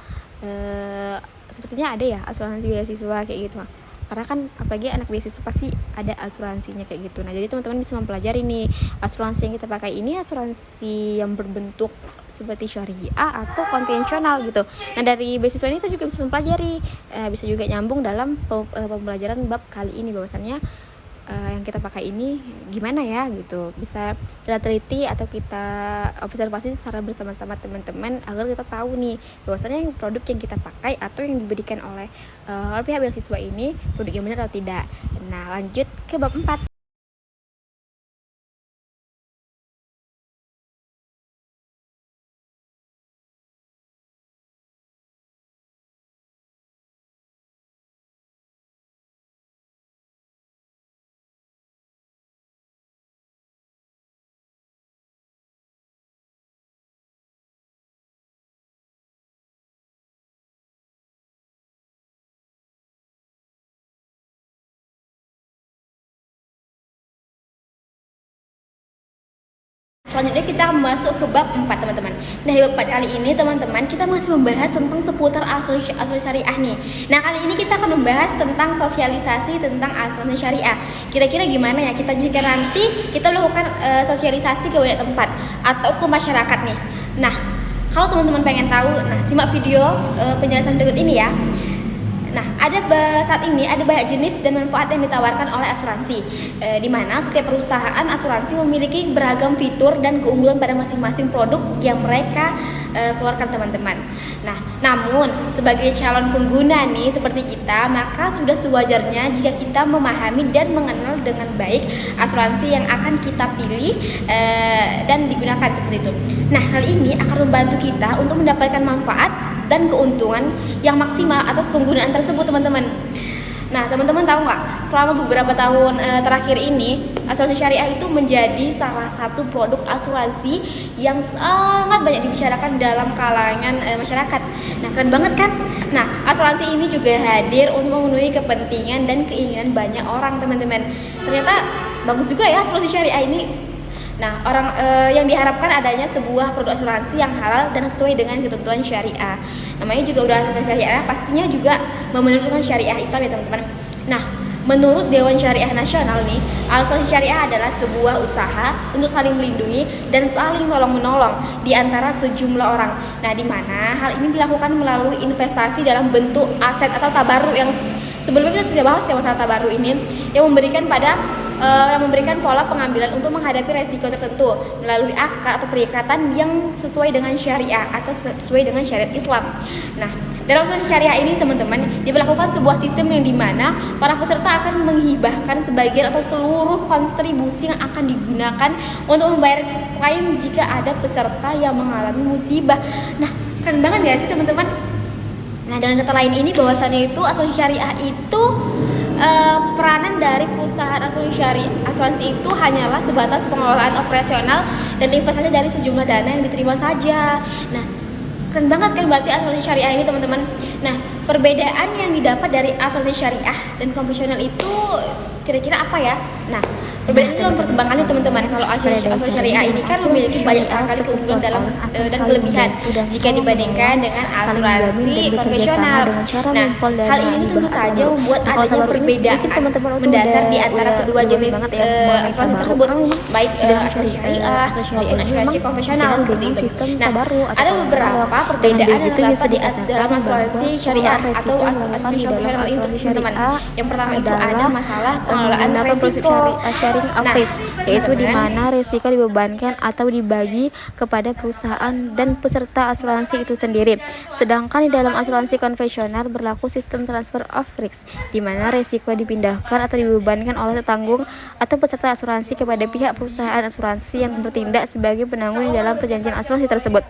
[SPEAKER 5] sepertinya ada ya asuransi beasiswa kayak gitu. karena kan apalagi anak beasiswa pasti ada asuransinya kayak gitu. Nah, jadi teman-teman bisa mempelajari nih, asuransi yang kita pakai ini asuransi yang berbentuk seperti syariah atau konvensional gitu. Nah, dari beasiswa ini kita juga bisa mempelajari, bisa juga nyambung dalam pembelajaran bab kali ini, bahwasannya yang kita pakai ini gimana ya gitu, bisa kita teliti atau kita observasi secara bersama-sama teman-teman agar kita tahu nih bahwasannya produk yang kita pakai atau yang diberikan oleh pihak beasiswa ini produk yang benar atau tidak. Nah, lanjut ke bab 4.
[SPEAKER 4] Selanjutnya kita masuk ke bab 4 teman-teman. Nah, di bab 4 kali ini teman-teman kita masih membahas tentang seputar asuransi syariah nih. Nah, kali ini kita akan membahas tentang sosialisasi tentang asuransi syariah. Kira-kira gimana ya kita jika nanti kita melakukan sosialisasi ke banyak tempat atau ke masyarakat nih. Nah, kalau teman-teman pengen tahu, nah simak video penjelasan berikut ini ya. Nah, saat ini ada banyak jenis dan manfaat yang ditawarkan oleh asuransi, di mana setiap perusahaan asuransi memiliki beragam fitur dan keunggulan pada masing-masing produk yang mereka keluarkan teman-teman. Nah, namun sebagai calon pengguna nih seperti kita, maka sudah sewajarnya jika kita memahami dan mengenal dengan baik asuransi yang akan kita pilih dan digunakan seperti itu. Nah, hal ini akan membantu kita untuk mendapatkan manfaat dan keuntungan yang maksimal atas penggunaan tersebut teman-teman. Nah, teman-teman tahu nggak, selama beberapa tahun terakhir ini asuransi syariah itu menjadi salah satu produk asuransi yang sangat banyak dibicarakan dalam kalangan masyarakat. Nah, keren banget kan? Nah, asuransi ini juga hadir untuk memenuhi kepentingan dan keinginan banyak orang teman-teman. Ternyata bagus juga ya asuransi syariah ini. Nah, yang diharapkan adanya sebuah produk asuransi yang halal dan sesuai dengan ketentuan syariah. Namanya juga udah asuransi syariah, pastinya juga memenurutkan syariah Islam ya teman-teman. Nah, menurut Dewan Syariah Nasional nih, asuransi syariah adalah sebuah usaha untuk saling melindungi dan saling tolong-menolong di antara sejumlah orang. Nah, di mana hal ini dilakukan melalui investasi dalam bentuk aset atau tabarruk yang sebelumnya kita sudah bahas ya masalah tabarruk ini, yang memberikan pola pengambilan untuk menghadapi resiko tertentu melalui akad atau perikatan yang sesuai dengan syariah atau sesuai dengan syariat Islam. Nah, dalam asuransi syariah ini teman-teman diberlakukan sebuah sistem yang dimana para peserta akan menghibahkan sebagian atau seluruh kontribusi yang akan digunakan untuk membayar klaim jika ada peserta yang mengalami musibah. Nah, keren banget gak sih teman-teman? Nah, dengan kata lain ini bahwasannya itu asuransi syariah itu peranan dari perusahaan asuransi itu hanyalah sebatas pengelolaan operasional dan investasi dari sejumlah dana yang diterima saja. Nah, keren banget kan berarti asuransi syariah ini teman-teman. Nah, perbedaan yang didapat dari asuransi syariah dan konvensional itu kira-kira apa ya? Nah, perbedaan itu dalam perkembangannya teman-teman. Kalau asuransi syariah ini kan memiliki banyak sekali keunggulan dan kelebihan jika dibandingkan dengan asuransi konvensional. Nah, hal ini tentu saja membuat adanya perbedaan mendasar di antara kedua jenis asuransi tersebut, baik asuransi syariah maupun asuransi konvensional seperti itu. Nah, ada beberapa perbedaan yang terdapat dalam asuransi syariah atau asuransi konvensional itu teman-teman. Yang pertama itu ada masalah pengelolaan risiko.
[SPEAKER 5] Office, yaitu di mana risiko dibebankan atau dibagi kepada perusahaan dan peserta asuransi itu sendiri. Sedangkan di dalam asuransi konvensional berlaku sistem transfer of risk, di mana risiko dipindahkan atau dibebankan oleh tetanggung atau peserta asuransi kepada pihak perusahaan asuransi yang bertindak sebagai penanggung dalam perjanjian asuransi tersebut.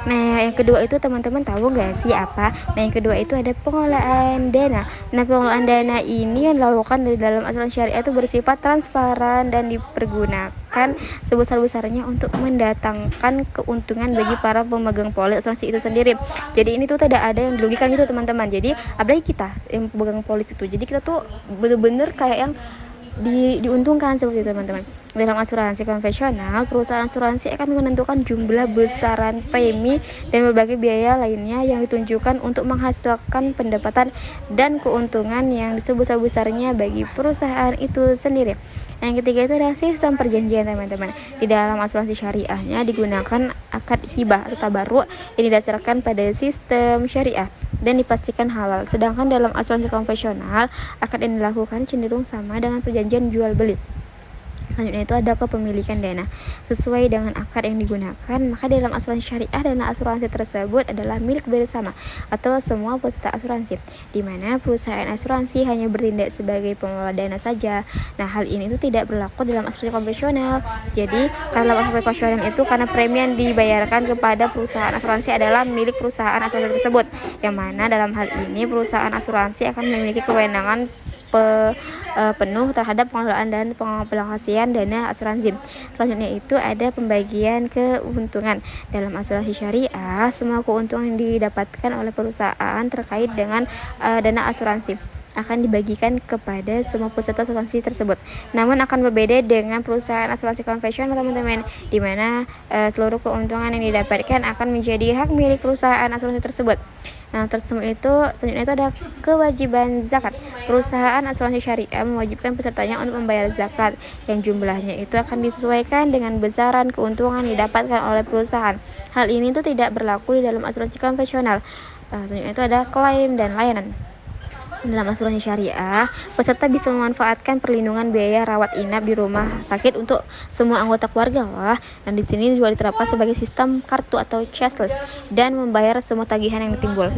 [SPEAKER 5] Nah, yang kedua itu teman-teman tahu nggak sih apa? Nah, yang kedua itu ada pengelolaan dana. Nah, pengelolaan dana ini yang dilakukan di dalam asuransi syariah itu bersifat transparan dan dipergunakan sebesar-besarnya untuk mendatangkan keuntungan bagi para pemegang polis asuransi itu sendiri. Jadi ini tuh tidak ada yang dirugikan gitu teman-teman. Jadi apalagi kita yang pemegang polis itu, jadi kita tuh bener-bener kayak yang diuntungkan seperti itu teman-teman. Dalam asuransi konvensional, perusahaan asuransi akan menentukan jumlah besaran premi dan berbagai biaya lainnya yang ditunjukkan untuk menghasilkan pendapatan dan keuntungan yang sebesar-besarnya bagi perusahaan itu sendiri. Yang ketiga itu adalah sistem perjanjian, teman-teman. Di dalam asuransi syariahnya digunakan akad hibah atau tabarruk yang didasarkan pada sistem syariah dan dipastikan halal. Sedangkan dalam asuransi konvensional, akad yang dilakukan cenderung sama dengan perjanjian jual beli. Selanjutnya itu ada kepemilikan dana. Sesuai dengan akad yang digunakan, maka dalam asuransi syariah dana asuransi tersebut adalah milik bersama atau semua peserta asuransi, di mana perusahaan asuransi hanya bertindak sebagai pengelola dana saja. Nah, hal ini itu tidak berlaku dalam asuransi konvensional. Jadi, karena dalam asuransi konvensional itu karena premi yang dibayarkan kepada perusahaan asuransi adalah milik perusahaan asuransi tersebut, yang mana dalam hal ini perusahaan asuransi akan memiliki kewenangan penuh terhadap pengelolaan dan pengalokasian dana asuransi. Selanjutnya itu ada pembagian keuntungan. Dalam asuransi syariah, semua keuntungan yang didapatkan oleh perusahaan terkait dengan dana asuransi akan dibagikan kepada semua peserta asuransi tersebut. Namun akan berbeda dengan perusahaan asuransi konvensional, teman-teman, di mana seluruh keuntungan yang didapatkan akan menjadi hak milik perusahaan asuransi tersebut. Nah, selanjutnya itu ada kewajiban zakat. Perusahaan asuransi syariah mewajibkan pesertanya untuk membayar zakat yang jumlahnya itu akan disesuaikan dengan besaran keuntungan yang didapatkan oleh perusahaan. Hal ini itu tidak berlaku di dalam asuransi konvensional. Selanjutnya itu ada klaim dan layanan. Dalam asuransi syariah, peserta bisa memanfaatkan perlindungan biaya rawat inap di rumah sakit untuk semua anggota keluarga lah. Dan di sini juga diterapkan sebagai sistem kartu atau cashless dan membayar semua tagihan yang timbul.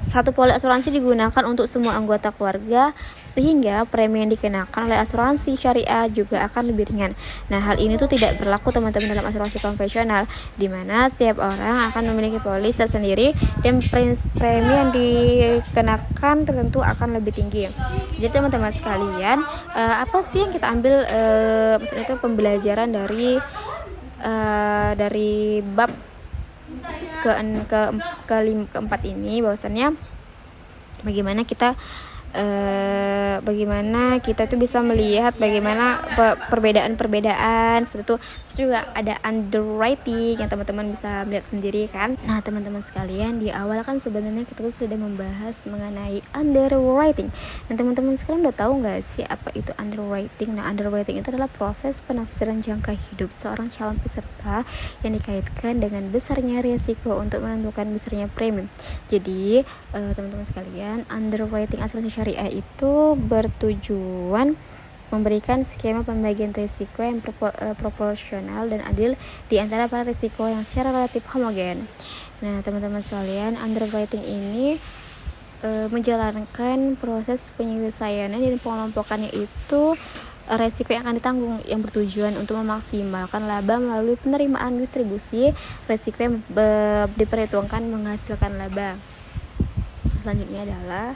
[SPEAKER 5] Satu polis asuransi digunakan untuk semua anggota keluarga sehingga premi yang dikenakan oleh asuransi syariah juga akan lebih ringan. Nah, hal ini tuh tidak berlaku, teman-teman, dalam asuransi konvensional, di mana setiap orang akan memiliki polis tersendiri dan premi yang dikenakan tentu akan lebih tinggi. Jadi teman-teman sekalian, apa sih yang kita ambil maksudnya itu pembelajaran dari bab keempat ini, bahwasannya bagaimana kita tuh bisa melihat bagaimana perbedaan-perbedaan seperti itu. Terus juga ada underwriting yang teman-teman bisa melihat sendiri kan. Nah, teman-teman sekalian, di awal kan sebenarnya kita tuh sudah membahas mengenai underwriting. Dan teman-teman sekalian udah tahu nggak sih apa itu underwriting? Nah, underwriting itu adalah proses penafsiran jangka hidup seorang calon peserta yang dikaitkan dengan besarnya risiko untuk menentukan besarnya premi. Jadi teman-teman sekalian, underwriting asuransi syariah itu bertujuan memberikan skema pembagian risiko yang proporsional dan adil di antara para risiko yang secara relatif homogen. Nah, teman-teman sekalian, underwriting ini menjalankan proses penyelesaiannya dan pengelompokannya itu resiko yang akan ditanggung, yang bertujuan untuk memaksimalkan laba melalui penerimaan distribusi resiko yang diperhitungkan menghasilkan laba. Selanjutnya adalah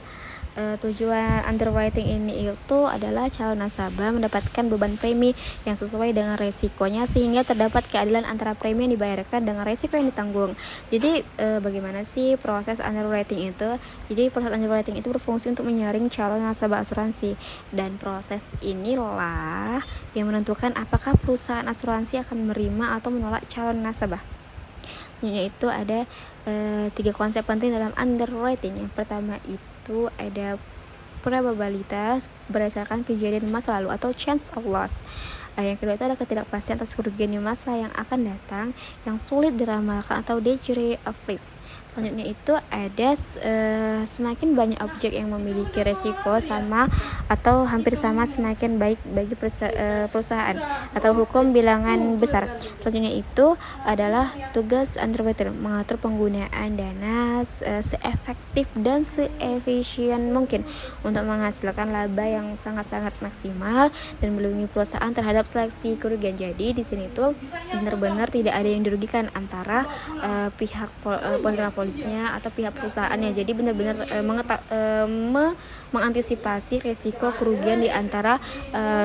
[SPEAKER 5] tujuan underwriting ini itu adalah calon nasabah mendapatkan beban premi yang sesuai dengan resikonya sehingga terdapat keadilan antara premi yang dibayarkan dengan resiko yang ditanggung. Jadi bagaimana sih proses underwriting itu? Jadi proses underwriting itu berfungsi untuk menyaring calon nasabah asuransi, dan proses inilah yang menentukan apakah perusahaan asuransi akan menerima atau menolak calon nasabah. Yaitu ada 3 konsep penting dalam underwriting. Yang pertama itu ada probabilitas berdasarkan kejadian masa lalu atau chance of loss. Yang kedua itu ada ketidakpastian atas kerugian di masa yang akan datang yang sulit diramalkan atau degree of risk. Selanjutnya itu ada semakin banyak objek yang memiliki resiko sama atau hampir sama semakin baik bagi perusahaan atau hukum bilangan besar. Selanjutnya itu adalah tugas underwriter mengatur penggunaan dana seefektif dan seefisien mungkin untuk menghasilkan laba yang sangat-sangat maksimal dan melindungi perusahaan terhadap seleksi kerugian. Jadi di sini tuh benar-benar tidak ada yang dirugikan antara pihak penerima polisnya atau pihak perusahaannya. Jadi benar-benar mengantisipasi risiko kerugian di antara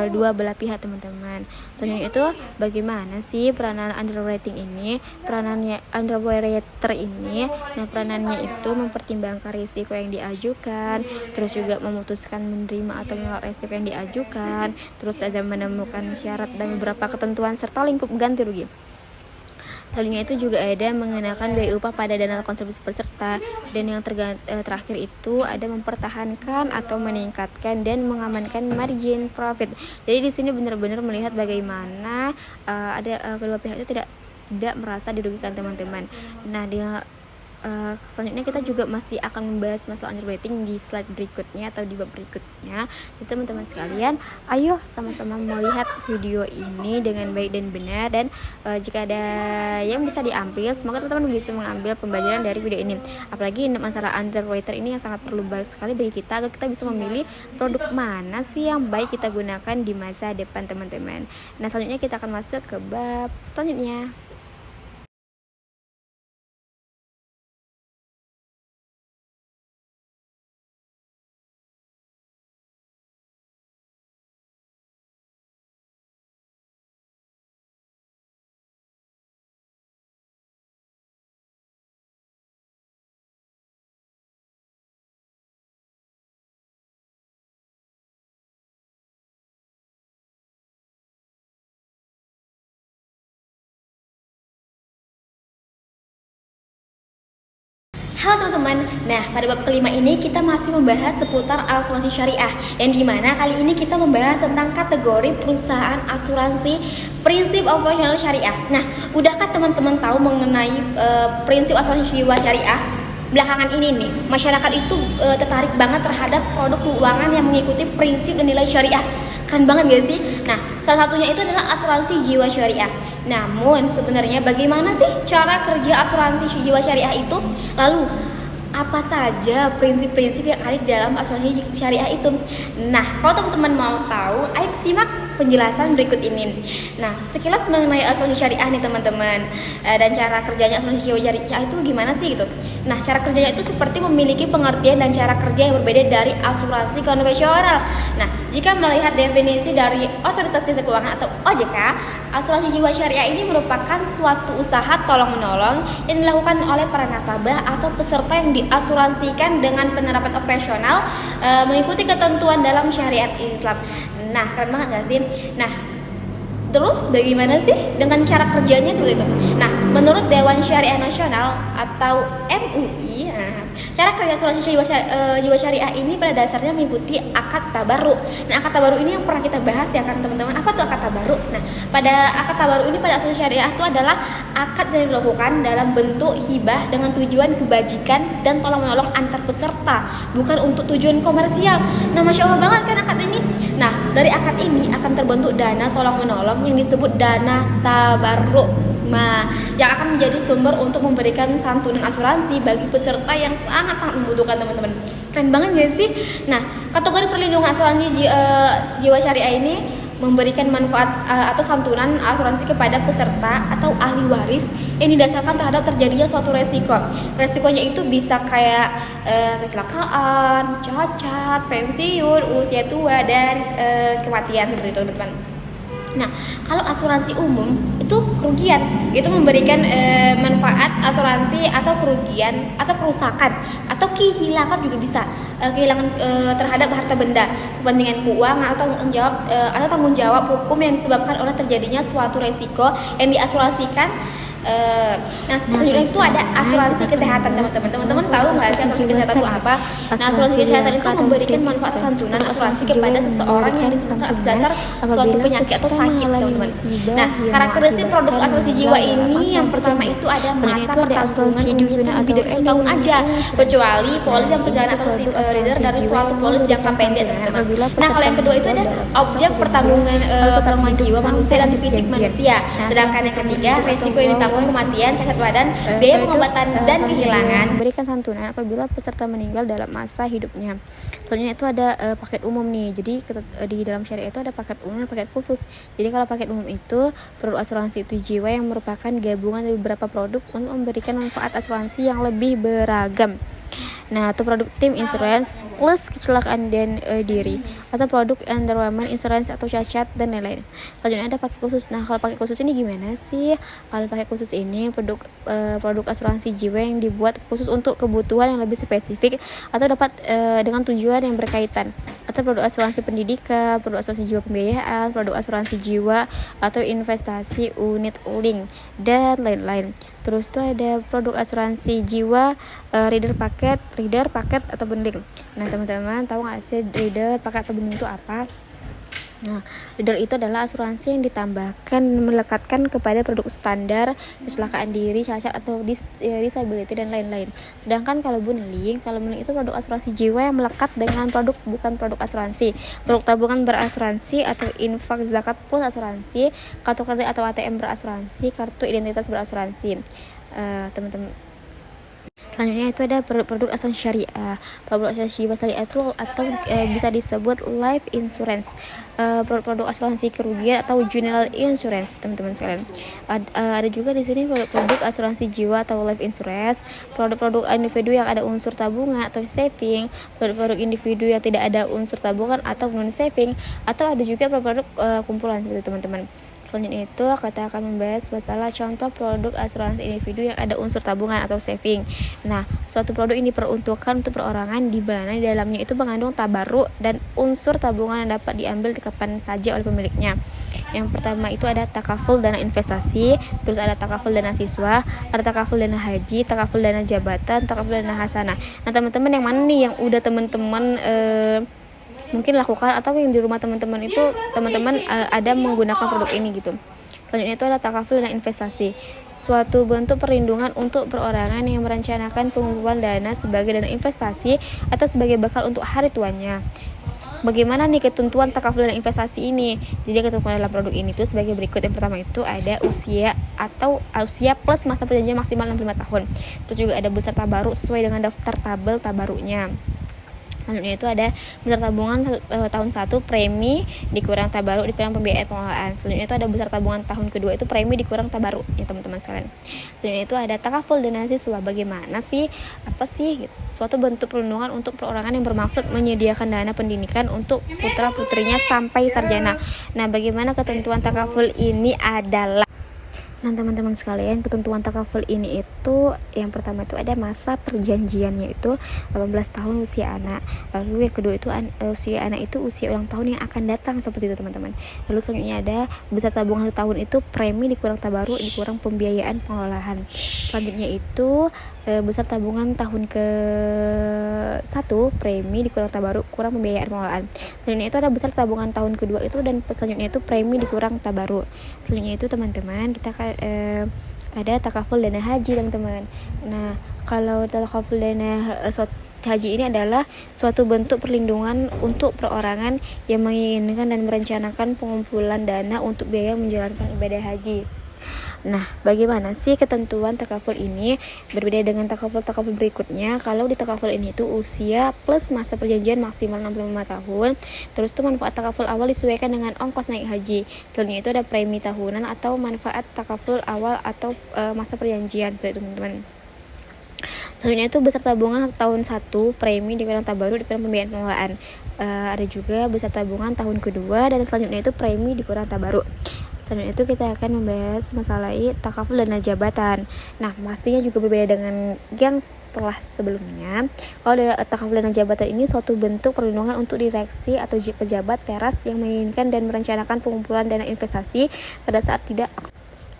[SPEAKER 5] dua belah pihak, teman-teman. Selanjutnya itu bagaimana sih peranan underwriting ini? Peranannya underwriter ini, nah peranannya itu mempertimbangkan risiko yang diajukan, terus juga memutuskan menerima atau menolak risiko yang diajukan, terus ada menemukan syarat syarat dan beberapa ketentuan serta lingkup ganti rugi. Selanjutnya itu juga ada mengenakan biaya upah pada dana kontribusi peserta, dan yang terakhir itu ada mempertahankan atau meningkatkan dan mengamankan margin profit. Jadi di sini benar-benar melihat bagaimana kedua pihak itu tidak merasa dirugikan teman-teman. Nah, selanjutnya kita juga masih akan membahas masalah underwriting di slide berikutnya atau di bab berikutnya. Jadi teman-teman sekalian, ayo sama-sama melihat video ini dengan baik dan benar, dan jika ada yang bisa diambil, semoga teman-teman bisa mengambil pembelajaran dari video ini. Apalagi masalah underwriter ini yang sangat perlu banget sekali bagi kita agar kita bisa memilih produk mana sih yang baik kita gunakan di masa depan teman-teman. Nah, selanjutnya kita akan masuk ke bab selanjutnya.
[SPEAKER 4] Halo teman-teman, nah pada bab kelima ini kita masih membahas seputar asuransi syariah, yang dimana kali ini kita membahas tentang kategori perusahaan asuransi prinsip operasional syariah. Nah, udahkah teman-teman tahu mengenai prinsip asuransi jiwa syariah? Belakangan ini nih, masyarakat itu tertarik banget terhadap produk keuangan yang mengikuti prinsip dan nilai syariah. Keren banget gak sih? Nah, salah satunya itu adalah asuransi jiwa syariah. Namun sebenarnya bagaimana sih cara kerja asuransi jiwa syariah itu? Lalu apa saja prinsip-prinsip yang ada di dalam asuransi syariah itu? Nah, kalau teman-teman mau tahu, ayo simak penjelasan berikut ini. Nah, sekilas mengenai asuransi syariah nih teman-teman, dan cara kerjanya asuransi jiwa syariah itu gimana sih gitu. Nah, cara kerjanya itu seperti memiliki pengertian dan cara kerja yang berbeda dari asuransi konvensional. Nah, jika melihat definisi dari Otoritas Jasa Keuangan atau OJK, asuransi jiwa syariah ini merupakan suatu usaha tolong-menolong yang dilakukan oleh para nasabah atau peserta yang diasuransikan dengan penerapan operasional mengikuti ketentuan dalam syariat Islam. Nah, keren banget gak sih? Nah, terus bagaimana sih dengan cara kerjanya seperti itu? Nah, menurut Dewan Syariah Nasional atau MUI, cara kerja asuransi jiwa syariah ini pada dasarnya mengikuti akad tabaruk. Nah, akad tabaruk ini yang pernah kita bahas ya kan teman-teman. Apa tuh akad tabaruk? Nah, pada akad tabaruk ini pada asuransi syariah itu adalah akad yang dilakukan dalam bentuk hibah dengan tujuan kebajikan dan tolong menolong antar peserta, bukan untuk tujuan komersial. Nah, masya Allah banget kan akad ini. Nah, dari akad ini akan terbentuk dana tolong menolong yang disebut dana tabaruk, yang akan menjadi sumber untuk memberikan santunan asuransi bagi peserta yang sangat-sangat membutuhkan teman-teman. Keren banget gak sih? Nah, kategori perlindungan asuransi jiwa syariah ini memberikan manfaat atau santunan asuransi kepada peserta atau ahli waris yang didasarkan terhadap terjadinya suatu resiko. Resikonya itu bisa kayak kecelakaan, cacat, pensiun, usia tua, dan kematian seperti itu teman-teman. Nah, kalau asuransi umum itu kerugian, itu memberikan manfaat asuransi atau kerugian atau kerusakan atau kehilangan juga bisa, kehilangan terhadap harta benda, kepentingan keuangan atau tanggung jawab hukum yang disebabkan oleh terjadinya suatu resiko yang diasuransikan. Nah, selanjutnya itu ada asuransi kesehatan teman-teman. Teman-teman tahu nggak sih asuransi kesehatan itu apa? Nah, asuransi kesehatan itu memberikan manfaat santunan asuransi kepada seseorang yang disebabkan atas dasar suatu penyakit atau sakit teman-teman. Nah, karakteristik produk asuransi jiwa ini yang pertama itu ada masa pertanggungan unitnya lebih dari 1 tahun aja, kecuali polis yang berjalan atau rider dari suatu polis jangka pendek teman-teman. Nah, kalau yang kedua itu ada objek pertanggungan jiwa manusia dan fisik manusia. Sedangkan yang ketiga resiko yang ditanggung kematian, cacat badan, biaya pengobatan dan kehilangan.
[SPEAKER 5] Berikan santunan apabila peserta meninggal dalam masa hidupnya. Selanjutnya itu ada paket umum nih. Jadi di dalam syariah itu ada paket umum dan paket khusus. Jadi kalau paket umum itu produk asuransi itu jiwa yang merupakan gabungan dari beberapa produk untuk memberikan manfaat asuransi yang lebih beragam. Nah, itu produk tim insurance plus kecelakaan dan diri. atau produk endorsement insurance atau cacat dan lain-lain. Selanjutnya ada pakai khusus. Nah, kalau pakai khusus ini gimana sih? Kalau pakai khusus ini produk asuransi jiwa yang dibuat khusus untuk kebutuhan yang lebih spesifik atau dapat dengan tujuan yang berkaitan, atau produk asuransi pendidikan, produk asuransi jiwa pembiayaan, produk asuransi jiwa atau investasi unit link dan lain-lain. Terus tuh ada produk asuransi jiwa reader paket atau bundling. Nah, teman-teman tahu nggak sih reader paket atau bundling itu apa? Nah, reader itu adalah asuransi yang ditambahkan melekatkan kepada produk standar kecelakaan diri, cacat atau disability dan lain-lain. Sedangkan kalau bundling itu produk asuransi jiwa yang melekat dengan bukan produk asuransi, produk tabungan berasuransi atau infak zakat plus asuransi, kartu kredit atau ATM berasuransi, kartu identitas berasuransi. Teman-teman, selanjutnya itu ada produk asuransi syariah. Produk asuransi syariah itu atau bisa disebut life insurance, produk asuransi kerugian atau general insurance, teman-teman sekalian. Ada juga di sini produk asuransi jiwa atau life insurance, produk-produk individu yang ada unsur tabungan atau saving, produk-produk individu yang tidak ada unsur tabungan atau non saving, atau ada juga produk kumpulan seperti teman-teman. Selanjutnya itu kita akan membahas masalah contoh produk asuransi individu yang ada unsur tabungan atau saving. Nah, suatu produk ini diperuntukkan untuk perorangan di mana di dalamnya itu mengandung tabaruk dan unsur tabungan yang dapat diambil kapan saja oleh pemiliknya. Yang pertama itu ada takaful dana investasi, terus ada takaful dana siswa, ada takaful dana haji, takaful dana jabatan, takaful dana hasanah. Nah, teman-teman yang mana nih yang udah teman-teman mungkin lakukan, atau yang di rumah teman-teman itu ada menggunakan produk ini gitu. Selanjutnya itu ada takaful dana investasi, suatu bentuk perlindungan untuk perorangan yang merencanakan pengumpulan dana sebagai dana investasi atau sebagai bekal untuk hari tuanya. Bagaimana nih ketentuan takaful dana investasi ini? Jadi ketentuan dalam produk ini tuh sebagai berikut. Yang pertama itu ada usia plus masa perjanjian maksimal 65 tahun. Terus juga ada besar tabaruk sesuai dengan daftar tabel tabaruknya. Selanjutnya itu ada besar tabungan tahun 1 premi dikurang tabaruk dikurang pembiayaan pengelolaan. Selanjutnya itu ada besar tabungan tahun kedua itu premi dikurang tabaruk ya teman-teman sekalian. Selanjutnya itu ada takaful dana siswa. Bagaimana sih? Apa sih? Suatu bentuk perlindungan untuk perorangan yang bermaksud menyediakan dana pendidikan untuk putra-putrinya sampai sarjana. Nah, bagaimana ketentuan takaful ini adalah? Nah, teman-teman sekalian, ketentuan takaful ini itu yang pertama itu ada masa perjanjiannya itu 18 tahun usia anak. Lalu yang kedua itu usia anak itu usia ulang tahun yang akan datang, seperti itu teman-teman. Lalu selanjutnya ada besar tabungan 1 tahun itu premi dikurang tabaruk dikurang pembiayaan pengelolaan. Selanjutnya itu besar tabungan tahun ke-1 premi dikurang tabaruk kurang pembiayaan pengelolaan. Selanjutnya itu ada besar tabungan tahun kedua itu, dan selanjutnya itu premi dikurang tabaruk. Selanjutnya itu teman-teman kita ada takaful dana haji, teman-teman. Nah, kalau takaful dana haji ini adalah suatu bentuk perlindungan untuk perorangan yang menginginkan dan merencanakan pengumpulan dana untuk biaya menjalankan ibadah haji. Nah, bagaimana sih ketentuan takaful ini? Berbeda dengan takaful berikutnya. Kalau di takaful ini itu usia plus masa perjanjian maksimal 65 tahun. Terus itu manfaat takaful awal disesuaikan dengan ongkos naik haji. Selanjutnya itu ada premi tahunan atau manfaat takaful awal atau masa perjanjian, teman-teman. Selanjutnya itu besar tabungan tahun 1 premi dikurang tabaruk dikurang pembiayaan pengelolaan. Ada juga besar tabungan tahun kedua, dan selanjutnya itu premi dikurang tabaruk. Selanjutnya itu kita akan membahas masalah takaful dana jabatan. Nah, pastinya juga berbeda dengan yang setelah sebelumnya. Kalau takaful dana jabatan ini suatu bentuk perlindungan untuk direksi atau pejabat teras yang menginginkan dan merencanakan pengumpulan dana investasi pada saat tidak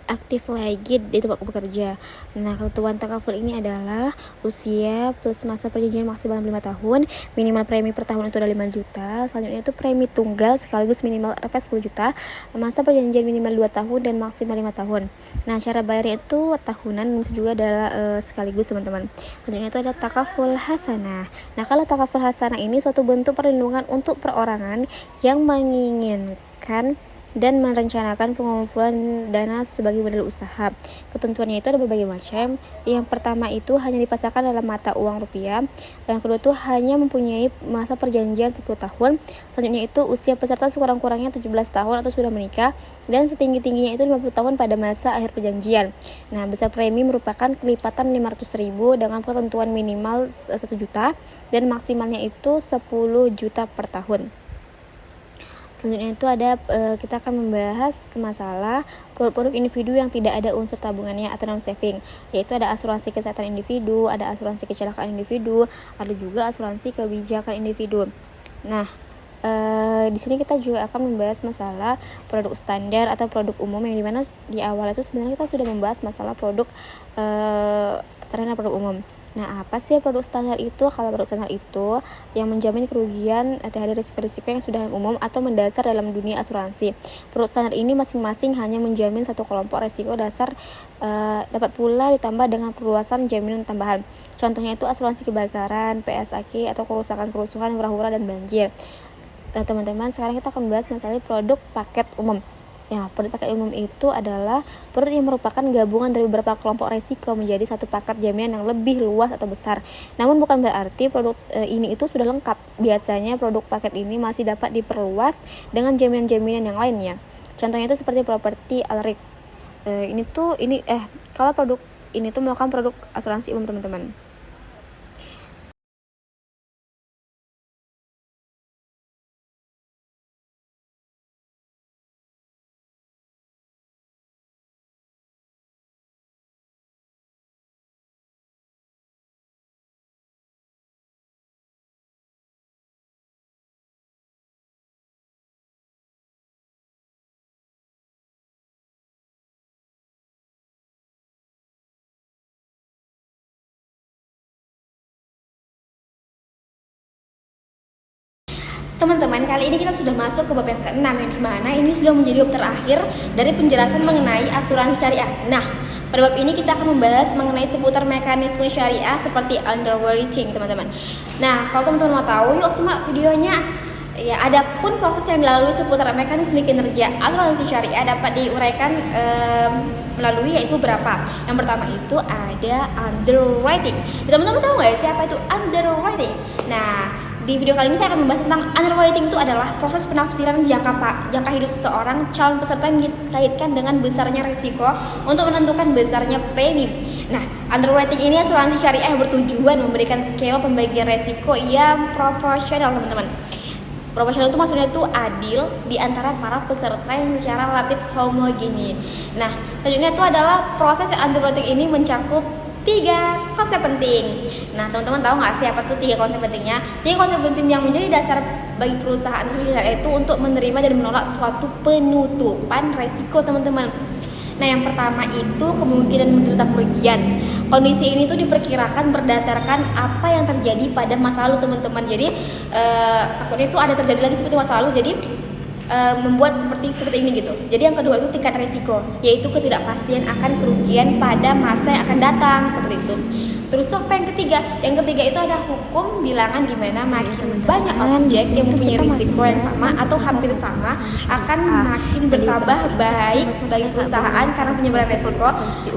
[SPEAKER 5] aktif lagi di tempat bekerja. Nah, ketentuan takaful ini adalah usia plus masa perjanjian maksimal 5 tahun, minimal premi per tahun itu ada 5 juta. Selanjutnya itu premi tunggal sekaligus minimal RP 10 juta, masa perjanjian minimal 2 tahun dan maksimal 5 tahun. Nah, cara bayarnya itu tahunan, juga adalah sekaligus, teman-teman. Selanjutnya itu ada takaful hasanah. Nah, kalau takaful hasanah ini suatu bentuk perlindungan untuk perorangan yang menginginkan dan merencanakan pengumpulan dana sebagai modal usaha. Ketentuannya itu ada berbagai macam. Yang pertama itu hanya dipasarkan dalam mata uang rupiah. Yang kedua itu hanya mempunyai masa perjanjian 10 tahun. Selanjutnya itu usia peserta sekurang-kurangnya 17 tahun atau sudah menikah, dan setinggi-tingginya itu 50 tahun pada masa akhir perjanjian. Nah, besar premi merupakan kelipatan 500.000 dengan ketentuan minimal 1 juta dan maksimalnya itu 10 juta per tahun. Selanjutnya itu ada kita akan membahas ke masalah produk-produk individu yang tidak ada unsur tabungannya atau non saving, yaitu ada asuransi kesehatan individu, ada asuransi kecelakaan individu, ada juga asuransi kebijakan individu. Nah, di sini kita juga akan membahas masalah produk standar atau produk umum, yang dimana di awal itu sebenarnya kita sudah membahas masalah produk standar dan produk umum. Nah, apa sih produk standar itu? Kalau produk standar itu yang menjamin kerugian terhadap risiko-risiko yang sudah umum atau mendasar dalam dunia asuransi. Produk standar ini masing-masing hanya menjamin satu kelompok risiko dasar, dapat pula ditambah dengan perluasan jaminan tambahan. Contohnya itu asuransi kebakaran, PSAK, atau kerusakan-kerusuhan, hura-hura, dan banjir. Teman-teman, sekarang kita akan bahas masalah produk paket umum. Ya, produk paket umum itu adalah produk yang merupakan gabungan dari beberapa kelompok risiko menjadi satu paket jaminan yang lebih luas atau besar. Namun bukan berarti produk ini itu sudah lengkap. Biasanya produk paket ini masih dapat diperluas dengan jaminan-jaminan yang lainnya. Contohnya itu seperti property all risk. Kalau produk ini tuh merupakan produk asuransi umum, teman-teman.
[SPEAKER 4] Teman-teman, kali ini kita sudah masuk ke bab yang ke-6, yang dimana ini sudah menjadi bab terakhir dari penjelasan mengenai asuransi syariah. Nah, pada bab ini kita akan membahas mengenai seputar mekanisme syariah seperti underwriting, teman-teman. Nah, kalau teman-teman mau tahu, yuk simak videonya. Ya, adapun proses yang dilalui seputar mekanisme kinerja asuransi syariah dapat diuraikan melalui yaitu beberapa. Yang pertama itu ada underwriting. Teman-teman tahu nggak sih apa itu underwriting? Nah, di video kali ini saya akan membahas tentang underwriting. Itu adalah proses penafsiran jangka hidup seseorang calon peserta yang dikaitkan dengan besarnya risiko untuk menentukan besarnya premi. Nah, underwriting ini asuransi syariah yang bertujuan memberikan skema pembagian risiko yang proporsional, teman-teman. Proporsional itu maksudnya itu adil di antara para peserta yang secara relatif homogeni. Nah, selanjutnya itu adalah proses underwriting ini mencakup 3 konsep penting. Nah, teman-teman tahu nggak sih apa tuh 3 konsep pentingnya? 3 konsep penting yang menjadi dasar bagi perusahaan itu untuk menerima dan menolak suatu penutupan resiko, teman-teman. Nah, yang pertama itu kemungkinan menderita kerugian. Kondisi ini tuh diperkirakan berdasarkan apa yang terjadi pada masa lalu, teman-teman. Jadi takutnya itu ada terjadi lagi seperti masa lalu. Jadi membuat seperti ini gitu. Jadi yang kedua itu tingkat risiko, yaitu ketidakpastian akan kerugian pada masa yang akan datang, seperti itu. Terus tuh apa yang ketiga? Yang ketiga itu ada hukum bilangan, di mana makin banyak objek yang mempunyai risiko yang sama atau hampir sama akan makin bertambah baik bagi perusahaan, karena penyebaran risiko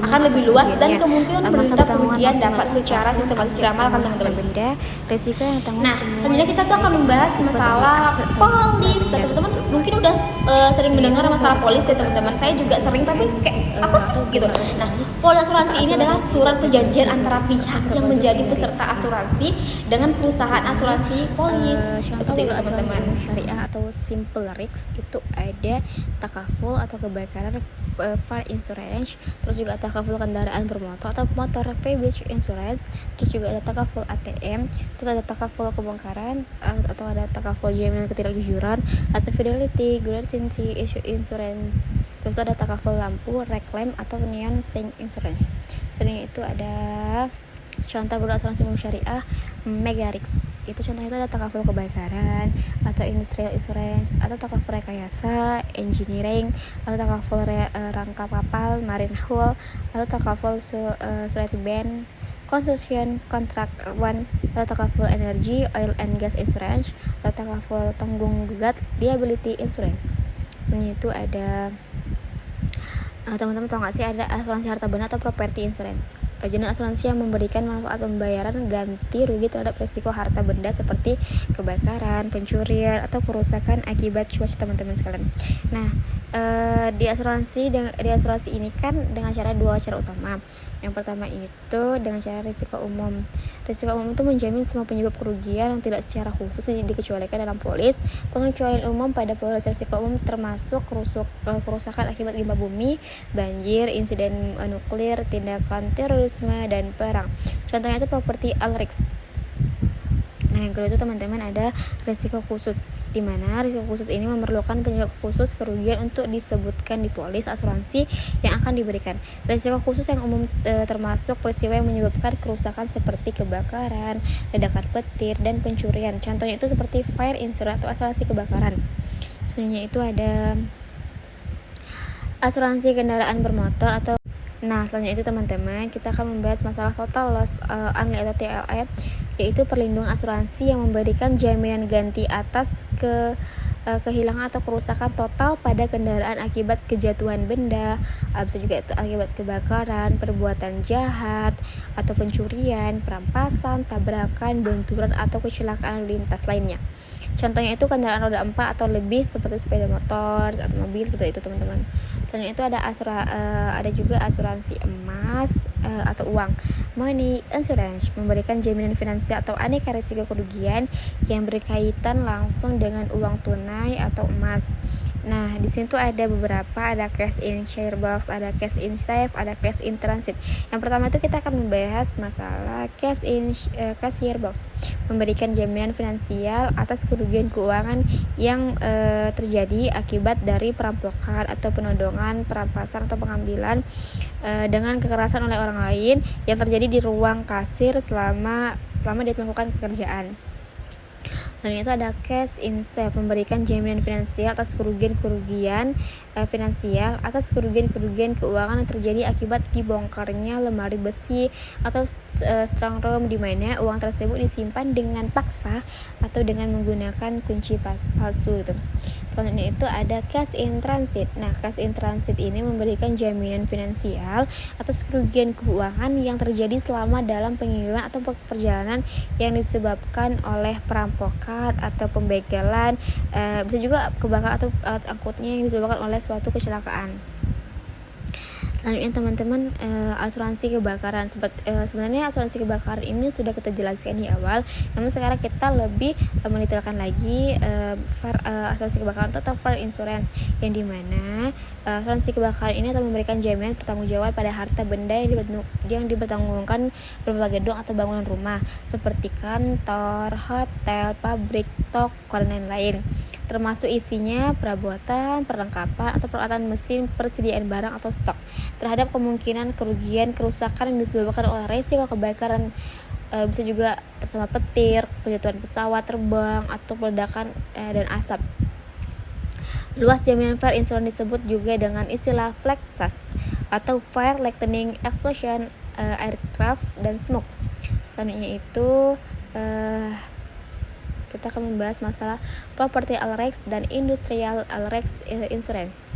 [SPEAKER 4] akan lebih luas dan kemungkinan menderita kerugian dapat secara sistematis diramalkan, teman-teman.
[SPEAKER 5] Risiko yang tanggung.
[SPEAKER 4] Nah, selanjutnya kita tuh akan membahas masalah polis. Dan teman-teman mungkin udah sering mendengar masalah polis ya, teman-teman. Saya juga sering, tapi kayak apa sih gitu. Nah, polis asuransi ini adalah surat perjanjian antara pihak yang menjadi peserta asuransi dengan perusahaan asuransi polis. Seperti itu, teman-teman.
[SPEAKER 5] Syariah atau simple risk itu ada takaful atau kebakaran, fire insurance, terus juga ada takaful kendaraan bermotor atau motor vehicle insurance, terus juga ada takaful ATM, terus ada takaful kebongkaran, atau ada takaful jaminan ketidakjujuran atau fidelity guarantee issue insurance, terus ada takaful lampu reclaim atau neon sign insurance. Selanjutnya itu ada contoh produk asuransi umum syariah Megarix. Itu contohnya itu ada takaful kebakaran atau industrial insurance atau takaful rekayasa engineering atau takaful rangkap kapal marine hull atau takaful surety band construction contract one atau takaful energy oil and gas insurance atau takaful tanggung gugat liability insurance. Ini itu ada teman-teman tahu nggak sih ada asuransi harta benda atau property insurance, jenis asuransi yang memberikan manfaat pembayaran ganti rugi terhadap risiko harta benda seperti kebakaran, pencurian, atau kerusakan akibat cuaca, teman-teman sekalian. Nah, Di asuransi ini kan dengan dua cara utama. Yang pertama itu dengan cara risiko umum. Risiko umum itu menjamin semua penyebab kerugian yang tidak secara khusus dikecualikan dalam polis. Pengecualian umum pada polis risiko umum termasuk kerusakan akibat gempa bumi, banjir, insiden nuklir, tindakan terorisme, dan perang. Contohnya itu property all risks. Nah, yang kedua itu teman-teman ada risiko khusus, di mana risiko khusus ini memerlukan penyebab khusus kerugian untuk disebutkan di polis asuransi yang akan diberikan. Risiko khusus yang umum termasuk peristiwa yang menyebabkan kerusakan seperti kebakaran, ledakan petir, dan pencurian. Contohnya itu seperti fire insurance atau asuransi kebakaran. Selanjutnya itu ada asuransi kendaraan bermotor atau selanjutnya itu teman-teman kita akan membahas masalah total loss only atau TLA, yaitu perlindungan asuransi yang memberikan jaminan ganti atas kehilangan atau kerusakan total pada kendaraan akibat kejatuhan benda, bisa juga itu akibat kebakaran, perbuatan jahat atau pencurian, perampasan, tabrakan, benturan atau kecelakaan lintas lainnya. Contohnya itu kendaraan roda 4 atau lebih seperti sepeda motor atau mobil, seperti itu teman-teman. Selanjutnya itu ada juga asuransi emas atau uang. Money insurance memberikan jaminan finansial atau aneka risiko kerugian yang berkaitan langsung dengan uang tunai atau emas. Nah, di sini tuh ada beberapa, ada cash in share box, ada cash in safe, ada cash in transit. Yang pertama itu kita akan membahas masalah cash in share box, memberikan jaminan finansial atas kerugian keuangan yang terjadi akibat dari perampokan atau penodongan, perampasan atau pengambilan dengan kekerasan oleh orang lain yang terjadi di ruang kasir selama dia melakukan pekerjaan. Dan itu ada cash in safe, memberikan jaminan finansial atas kerugian finansial atas kerugian keuangan yang terjadi akibat dibongkarnya lemari besi atau strong room, di mana uang tersebut disimpan dengan paksa atau dengan menggunakan kunci palsu gitu. Selanjutnya itu ada cash in transit. Nah, cash in transit ini memberikan jaminan finansial atas kerugian keuangan yang terjadi selama dalam pengiriman atau perjalanan yang disebabkan oleh perampokan atau pembegalan, bisa juga kebakaran atau alat angkutnya yang disebabkan oleh suatu kecelakaan. Selanjutnya teman-teman, asuransi kebakaran. Sebenarnya asuransi kebakaran ini sudah kita jelaskan di awal, namun sekarang kita lebih mendetailkan lagi asuransi kebakaran atau fire insurance, yang dimana asuransi kebakaran ini akan memberikan jaminan pertanggungjawab pada harta benda yang dipertanggungjawabkan berupa gedung atau bangunan rumah seperti kantor, hotel, pabrik, toko, dan lain-lain, termasuk isinya perabotan, perlengkapan atau peralatan mesin, persediaan barang atau stok, terhadap kemungkinan kerusakan yang disebabkan oleh resiko kebakaran, bisa juga bersama petir, penjatuhan pesawat terbang atau peledakan dan asap. Luas jaminan fire insurance disebut juga dengan istilah FLEXAS atau Fire Lightning Explosion, Aircraft, dan Smoke. Selanjutnya itu kita akan membahas masalah property all risks dan industrial all risks insurance,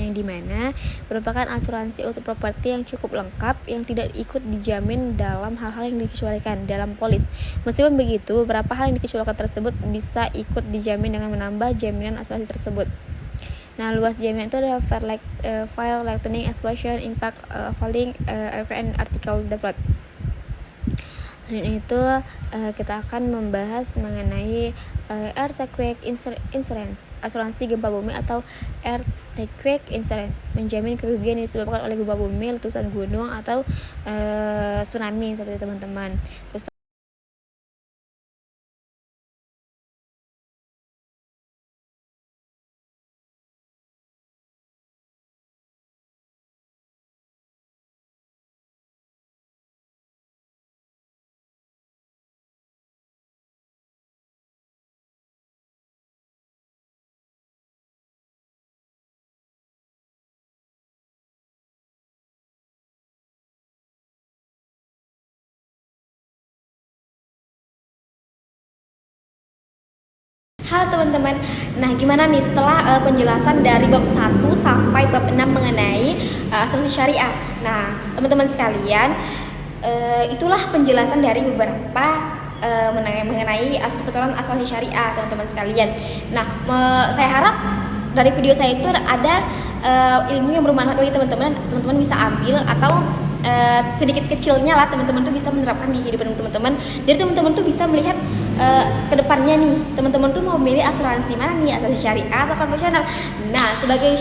[SPEAKER 5] yang dimana merupakan asuransi untuk properti yang cukup lengkap yang tidak ikut dijamin dalam hal-hal yang dikecualikan dalam polis. Meskipun begitu, beberapa hal yang dikecualikan tersebut bisa ikut dijamin dengan menambah jaminan asuransi tersebut. Nah, luas jaminan itu ada fire lightning explosion, impact falling, and article deployed. Dan itu kita akan membahas mengenai earthquake insurance, asuransi gempa bumi atau earthquake insurance, menjamin kerugian yang disebabkan oleh gempa bumi, letusan gunung atau tsunami, seperti teman-teman. Terus
[SPEAKER 4] halo teman-teman, nah gimana nih setelah penjelasan dari bab 1 sampai bab 6 mengenai asuransi syariah. Nah teman-teman sekalian, itulah penjelasan dari beberapa mengenai asuransi syariah teman-teman sekalian. Nah saya harap dari video saya itu ada ilmu yang bermanfaat bagi teman-teman. Teman-teman bisa ambil atau sedikit kecilnya lah teman-teman tuh bisa menerapkan di kehidupan teman-teman. Jadi teman-teman tuh bisa melihat ke depannya nih, teman-teman tuh mau memilih asuransi mana nih, asuransi syariah atau konvensional. Nah, sebagai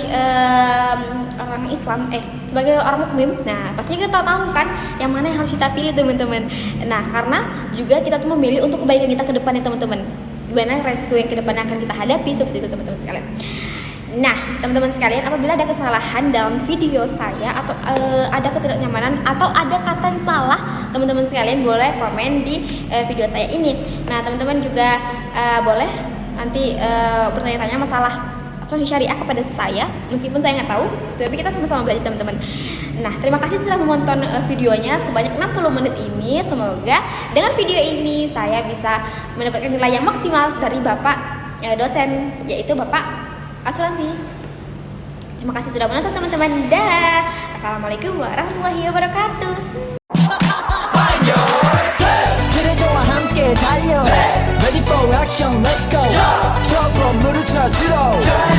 [SPEAKER 4] orang Islam, sebagai orang mukmin, nah pastinya kita tahu kan yang mana yang harus kita pilih teman-teman. Nah, karena juga kita tuh memilih untuk kebaikan kita ke depannya teman-teman. Gimana resiko yang ke depannya akan kita hadapi, seperti itu teman-teman sekalian. Nah, teman-teman sekalian, apabila ada kesalahan dalam video saya atau ada ketidaknyamanan atau ada kata yang salah, teman-teman sekalian boleh komen di video saya ini. Nah, teman-teman juga boleh nanti bertanya-tanya masalah asuransi syariah kepada saya, meskipun saya nggak tahu, tapi kita sama-sama belajar teman-teman. Nah, terima kasih sudah menonton videonya sebanyak 60 menit ini. Semoga dengan video ini saya bisa mendapatkan nilai yang maksimal dari Bapak dosen, yaitu Bapak asuransi. Terima kasih sudah menonton teman-teman. Dah. Assalamualaikum warahmatullahi wabarakatuh.
[SPEAKER 1] 트레저와 함께 달려 Ready for action, let's go. 저 건물을 찾으러